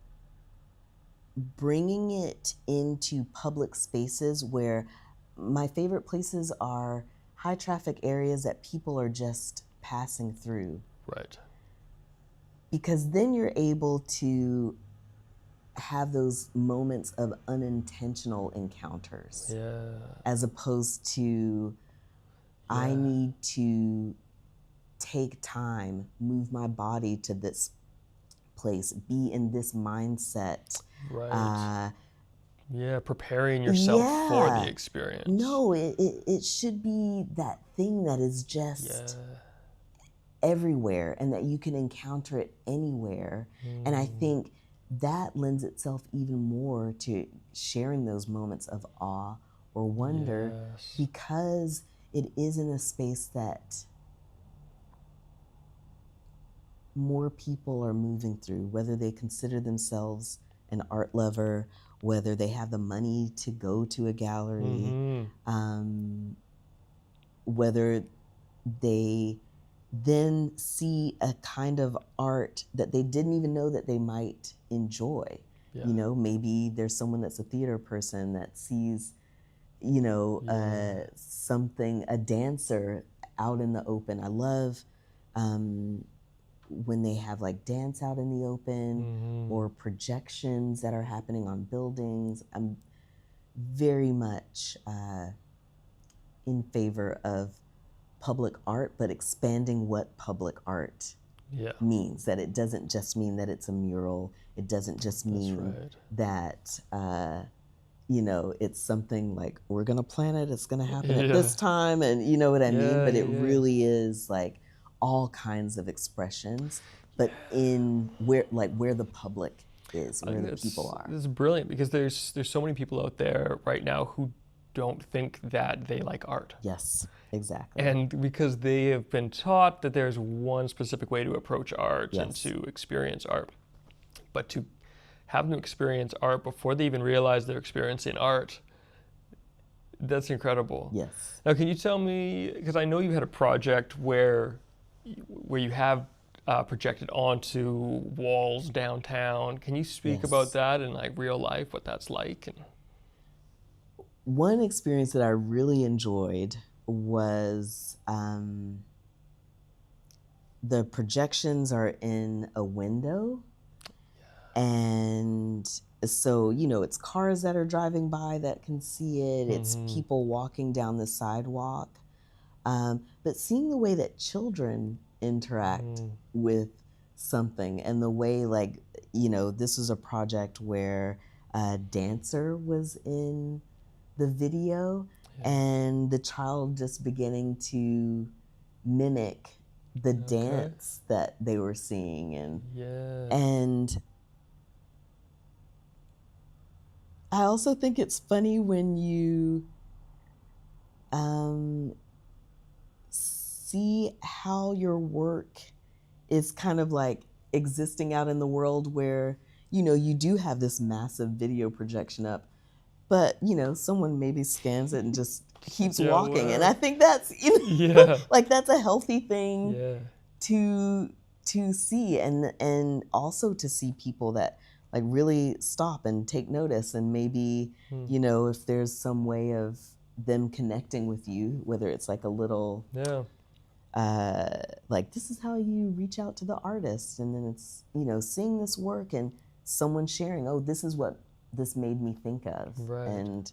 bringing it into public spaces, where my favorite places are high traffic areas that people are just passing through. Right. Because then you're able to have those moments of unintentional encounters. Yeah. As opposed to, I need to take time, move my body to this place, be in this mindset. Right. Preparing yourself for the experience. No, it should be that thing that is just everywhere and that you can encounter it anywhere. And I think that lends itself even more to sharing those moments of awe or wonder, because it is in a space that more people are moving through, whether they consider themselves an art lover, whether they have the money to go to a gallery, whether they then see a kind of art that they didn't even know that they might enjoy. You know, maybe there's someone that's a theater person that sees, you know, a dancer out in the open. I love when they have like dance out in the open or projections that are happening on buildings. I'm very much in favor of public art, but expanding what public art means. That it doesn't just mean that it's a mural. It doesn't just mean that, you know, it's something like, we're gonna plan it, it's gonna happen at this time, and you know what I mean? But it really is like all kinds of expressions, but in where the public is, where the people are. This is brilliant, because there's so many people out there right now who don't think that they like art. Yes, exactly. And because they have been taught that there's one specific way to approach art and to experience art. But to have them experience art before they even realize they're experiencing art, that's incredible. Yes. Now, can you tell me, because I know you had a project where you have projected onto walls downtown. Can you speak about that in like real life, what that's like? And one experience that I really enjoyed was the projections are in a window, and so, you know, it's cars that are driving by that can see it, it's people walking down the sidewalk, but seeing the way that children interact with something, and the way, like, you know, this was a project where a dancer was in the video, and the child just beginning to mimic the dance that they were seeing, and I also think it's funny when you see how your work is kind of like existing out in the world, where, you know, you do have this massive video projection up, but, you know, someone maybe scans it and just keeps walking. And I think that's, you know, like, that's a healthy thing to see, and also to see people that like really stop and take notice, and maybe, you know, if there's some way of them connecting with you, whether it's like a little, like, this is how you reach out to the artist, and then it's, you know, seeing this work and someone sharing, oh, this is what this made me think of. And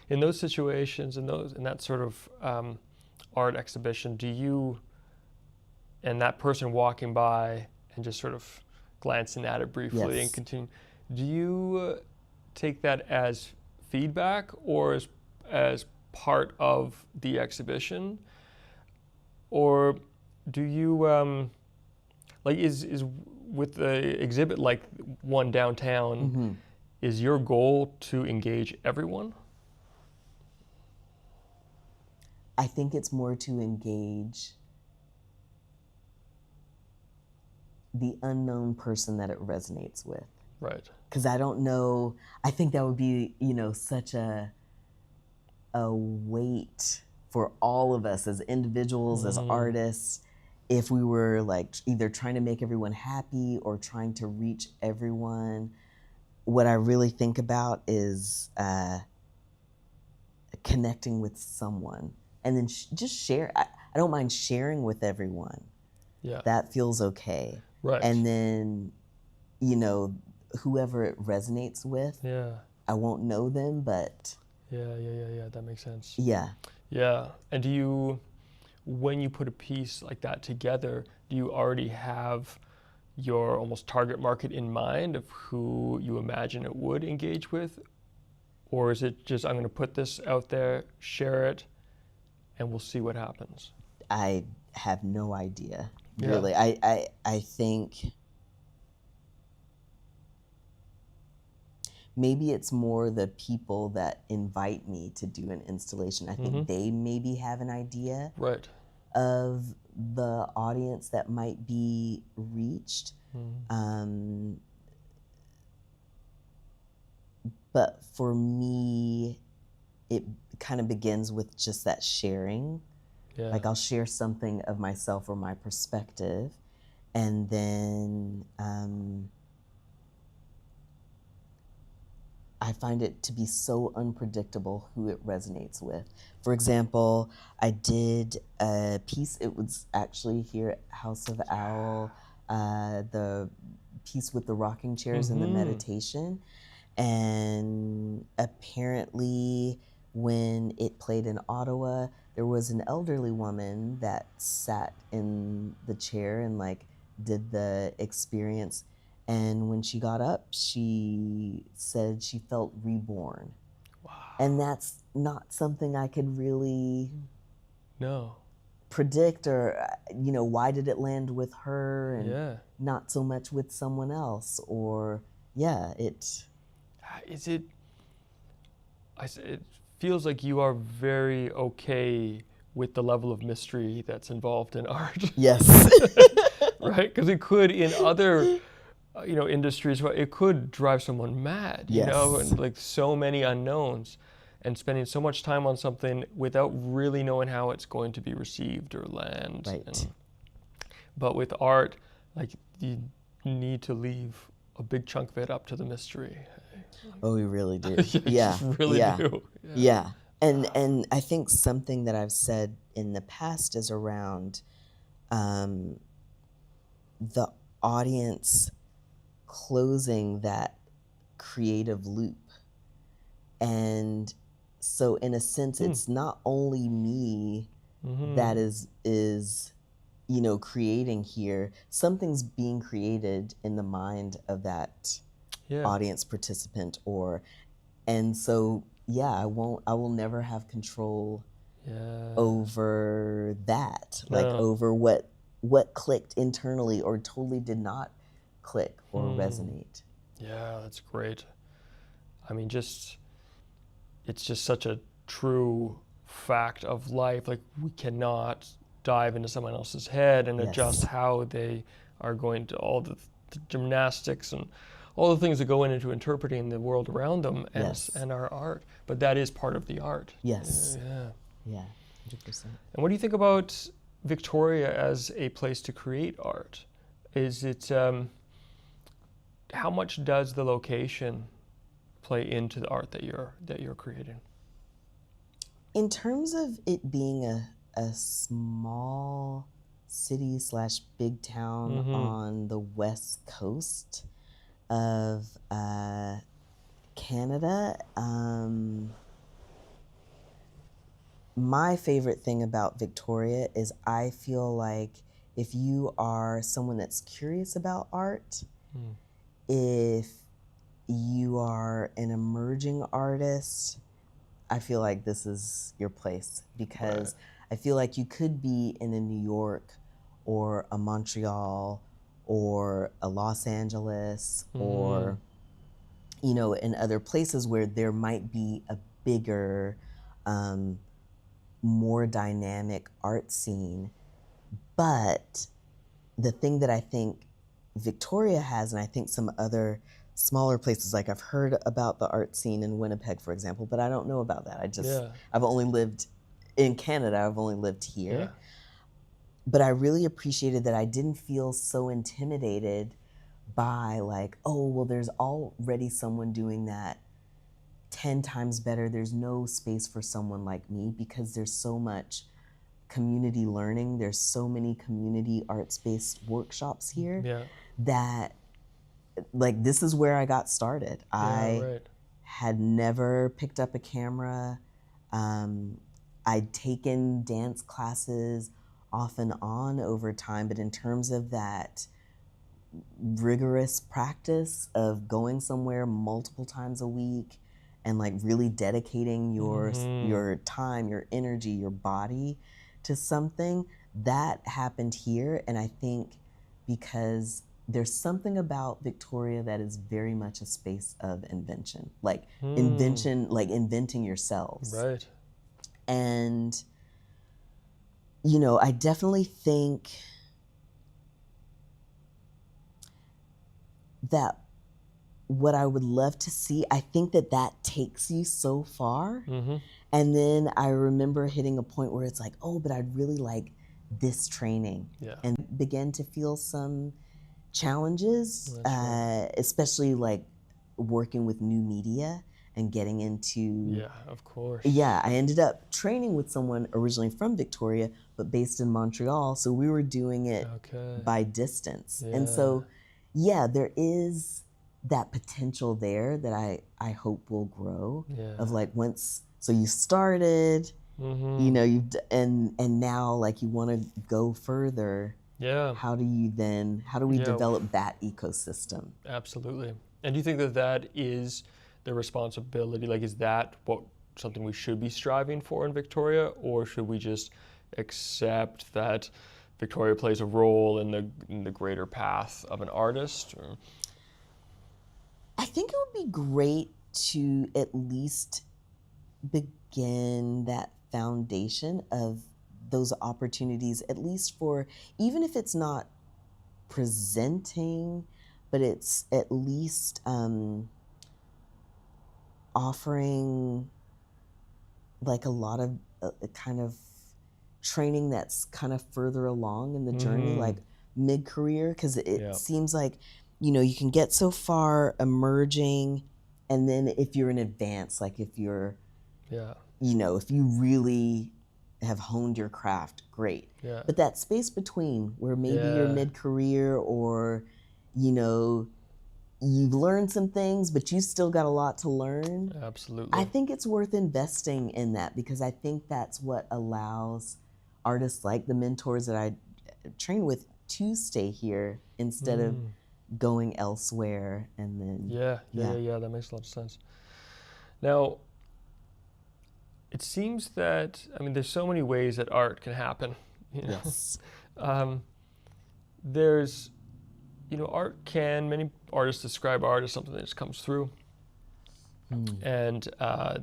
in those situations, in that sort of art exhibition, do you, and that person walking by and just sort of glancing at it briefly and continue, do you take that as feedback or as part of the exhibition? Or do you, Like is with the exhibit like one downtown, is your goal to engage everyone? I think it's more to engage the unknown person that it resonates with. Right. Because I don't know, I think that would be, such a weight for all of us as individuals, as artists, if we were like either trying to make everyone happy or trying to reach everyone. What I really think about is connecting with someone, and then just share. I don't mind sharing with everyone. Yeah. That feels okay. Right. And then, whoever it resonates with, I won't know them, but yeah, that makes sense. Yeah. And when you put a piece like that together, do you already have your almost target market in mind of who you imagine it would engage with? Or is it just, I'm going to put this out there, share it, and we'll see what happens? I have no idea, really. I think maybe it's more the people that invite me to do an installation. I think they maybe have an idea of the audience that might be reached. But for me, it kind of begins with just that sharing. Like I'll share something of myself or my perspective, and then I find it to be so unpredictable who it resonates with. For example, I did a piece, it was actually here at Haus of Owl, the piece with the rocking chairs and the meditation. And apparently when it played in Ottawa, there was an elderly woman that sat in the chair and like did the experience. And when she got up, she said she felt reborn. Wow. And that's not something I could really predict, or, why did it land with her and not so much with someone else? Or, it feels like you are very okay with the level of mystery that's involved in art. Yes. Right? Because it could, in other industries, it could drive someone mad, and like so many unknowns, and spending so much time on something without really knowing how it's going to be received or land. Right. But with art, like you need to leave a big chunk of it up to the mystery. Oh, we really do. You really do. Yeah. And I think something that I've said in the past is around the audience closing that creative loop. And so in a sense, it's not only me that is creating here. Something's being created in the mind of that audience participant, and so I will never have control over that, like over what clicked internally or totally did not click or resonate. Yeah, that's great. I mean, it's just such a true fact of life. Like we cannot dive into someone else's head and adjust how they are going to, all the gymnastics and all the things that go into interpreting the world around them and our art. But that is part of the art. Yes. Yeah, 100%. And what do you think about Victoria as a place to create art? Is it, how much does the location play into the art that you're creating? In terms of it being a small city / big town on the west coast of Canada, my favorite thing about Victoria is I feel like if you are someone that's curious about art, if you are an emerging artist, I feel like this is your place, because I feel like you could be in a New York or a Montreal or a Los Angeles or, you know, in other places where there might be a bigger, more dynamic art scene. But the thing that I think Victoria has, and I think some other smaller places, like I've heard about the art scene in Winnipeg, for example, but I don't know about that. I've only lived in Canada, I've only lived here. Yeah. But I really appreciated that I didn't feel so intimidated by like, oh, well, there's already someone doing that 10 times better. There's no space for someone like me, because there's so much community learning. There's so many community arts-based workshops here that, like, this is where I got started. I had never picked up a camera. I'd taken dance classes off and on over time, but in terms of that rigorous practice of going somewhere multiple times a week and like really dedicating your time, your energy, your body to something, that happened here. And I think because there's something about Victoria that is very much a space of invention, like inventing yourselves. Right. And, you know, I definitely think that what I would love to see, I think that that takes you so far. And then I remember hitting a point where it's like, oh, but I'd really like this training. And began to feel some challenges, especially like working with new media and getting into... of course. I ended up training with someone originally from Victoria, but based in Montreal. So we were doing it by distance. And so, there is that potential there that I hope will grow. Of like, once, so you started, you know, and now like you want to go further. How do we develop that ecosystem? Absolutely. And do you think that that is the responsibility? Like, is that something we should be striving for in Victoria, or should we just accept that Victoria plays a role in the greater path of an artist? Or? I think it would be great to at least begin that foundation of those opportunities, at least for, even if it's not presenting, but it's at least offering like a lot of kind of training that's kind of further along in the journey, like mid-career, because it seems like, you know, you can get so far emerging, and then if you're in advance, like if you're, you know, if you really have honed your craft, great. But that space between where maybe you're mid-career, or, you know, you've learned some things, but you still got a lot to learn. Absolutely. I think it's worth investing in that, because I think that's what allows artists like the mentors that I train with to stay here instead of going elsewhere. And then that makes a lot of sense. Now, it seems that, I mean, there's so many ways that art can happen. You know? Yes. There's, you know, many artists describe art as something that just comes through, and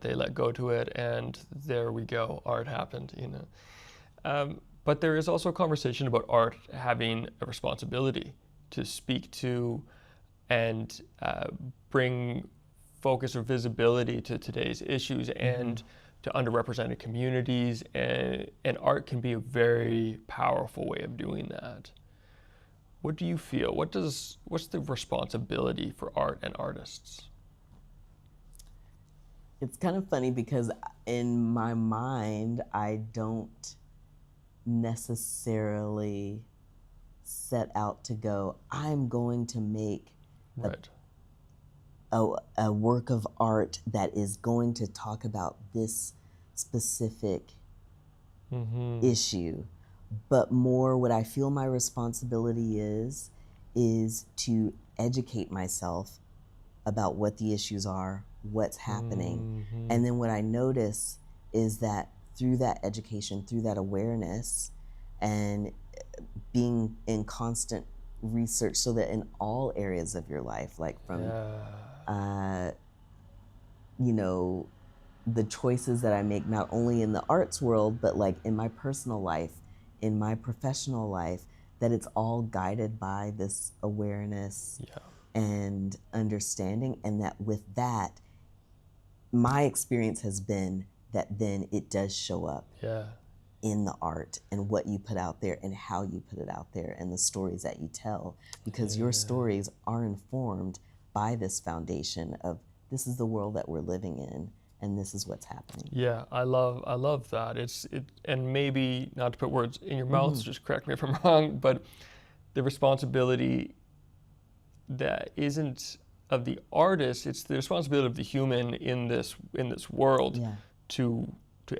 they let go to it, and there we go, art happened, you know. But there is also a conversation about art having a responsibility to speak to and bring focus or visibility to today's issues and to underrepresented communities, and art can be a very powerful way of doing that. What do you feel? What's the responsibility for art and artists? It's kind of funny because in my mind, I don't necessarily set out to go, I'm going to make a work of art that is going to talk about this specific issue. But more, what I feel my responsibility is to educate myself about what the issues are, what's happening. And then what I notice is that through that education, through that awareness, and being in constant research so that in all areas of your life, like from, you know, the choices that I make, not only in the arts world, but like in my personal life, in my professional life, that it's all guided by this awareness and understanding. And that with that, my experience has been that then it does show up in the art and what you put out there and how you put it out there and the stories that you tell, because your stories are informed by this foundation of this is the world that we're living in and this is what's happening. Yeah, I love that. And maybe not to put words in your mouth, so just correct me if I'm wrong, but the responsibility that isn't of the artist, it's the responsibility of the human in this world to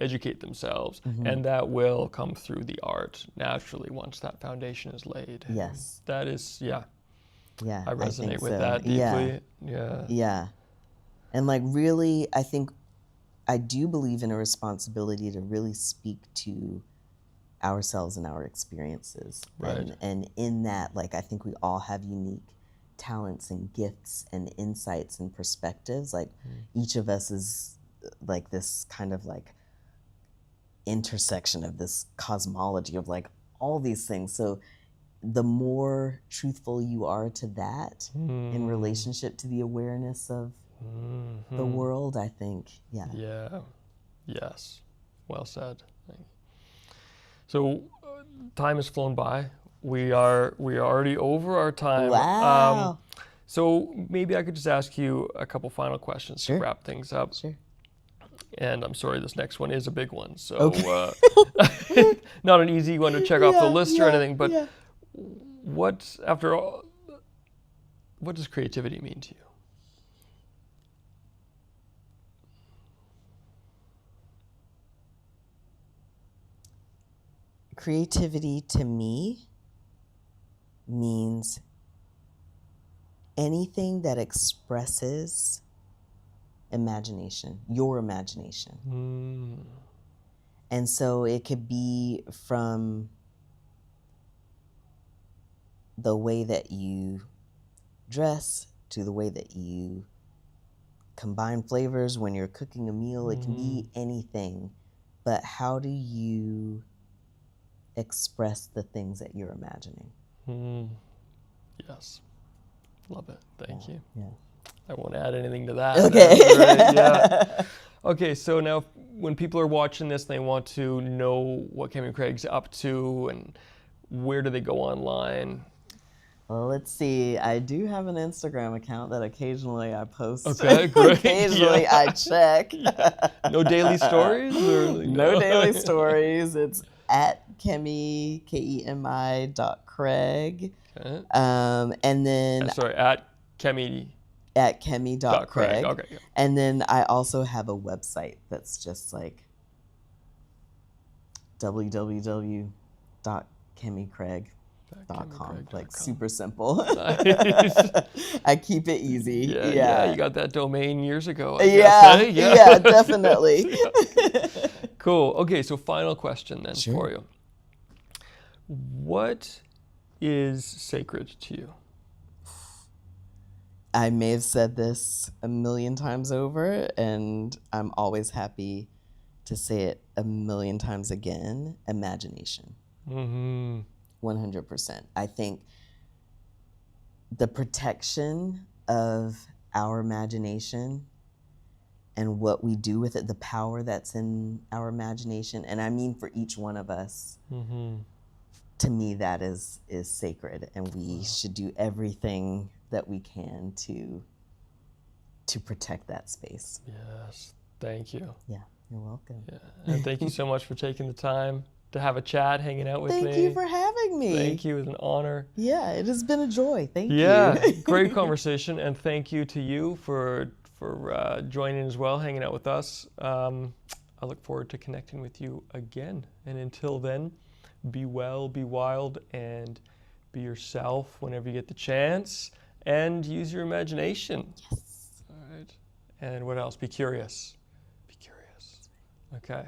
educate themselves, and that will come through the art naturally once that foundation is laid. Yes. That is, I resonate think with so. that deeply. Yeah. And like really, I think I do believe in a responsibility to really speak to ourselves and our experiences. Right. And in that, like, I think we all have unique talents and gifts and insights and perspectives. Like each of us is like this kind of like intersection of this cosmology of like all these things. So the more truthful you are to that in relationship to the awareness of the world, I think, Yes. Well said. So time has flown by. We are already over our time. Wow. So maybe I could just ask you a couple final questions to wrap things up. Sure. And I'm sorry, this next one is a big one. So not an easy one to check off the list or anything, but after all, what does creativity mean to you? Creativity to me means anything that expresses imagination, your imagination. And so it could be from the way that you dress to the way that you combine flavors when you're cooking a meal. It can be anything, but how do you express the things that you're imagining? Yes. Love it. Thank you. Yeah. I won't add anything to that. Okay. Right, yeah. Okay, so now when people are watching this and they want to know what Kemi Craig's up to and where do they go online? Well, let's see. I do have an Instagram account that occasionally I post. Okay, great. Occasionally I check. No daily stories? Or no daily stories. It's at Kemi, Kemi.Craig. Okay. And then... sorry, at Kemi. At Kemi.Craig. Okay. Yeah. And then I also have a website that's just like www.KemiCraig.com. Like super simple. Nice. I keep it easy. Yeah, you got that domain years ago. Yeah, definitely. Cool. Okay, so final question then for you. What is sacred to you? I may have said this a million times over, and I'm always happy to say it a million times again. Imagination. 100%. I think the protection of our imagination and what we do with it, the power that's in our imagination, and I mean for each one of us, to me that is sacred, and we should do everything that we can to protect that space. Yes, thank you. Yeah, you're welcome. Yeah. And thank you so much for taking the time to have a chat, hanging out with me. Thank you for having me. Thank you, it was an honor. Yeah, it has been a joy. Thank you. Yeah, great conversation, and thank you to you for joining as well, hanging out with us. I look forward to connecting with you again. And until then, be well, be wild, and be yourself whenever you get the chance. And use your imagination. Yes. All right. And what else? Be curious. Be curious. Okay.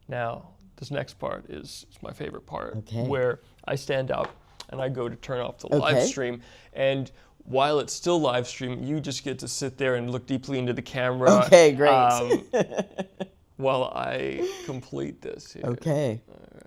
Now, this next part is my favorite part, where I stand up and I go to turn off the live stream. And while it's still live stream, you just get to sit there and look deeply into the camera. Okay, great. While I complete this here. Okay. All right.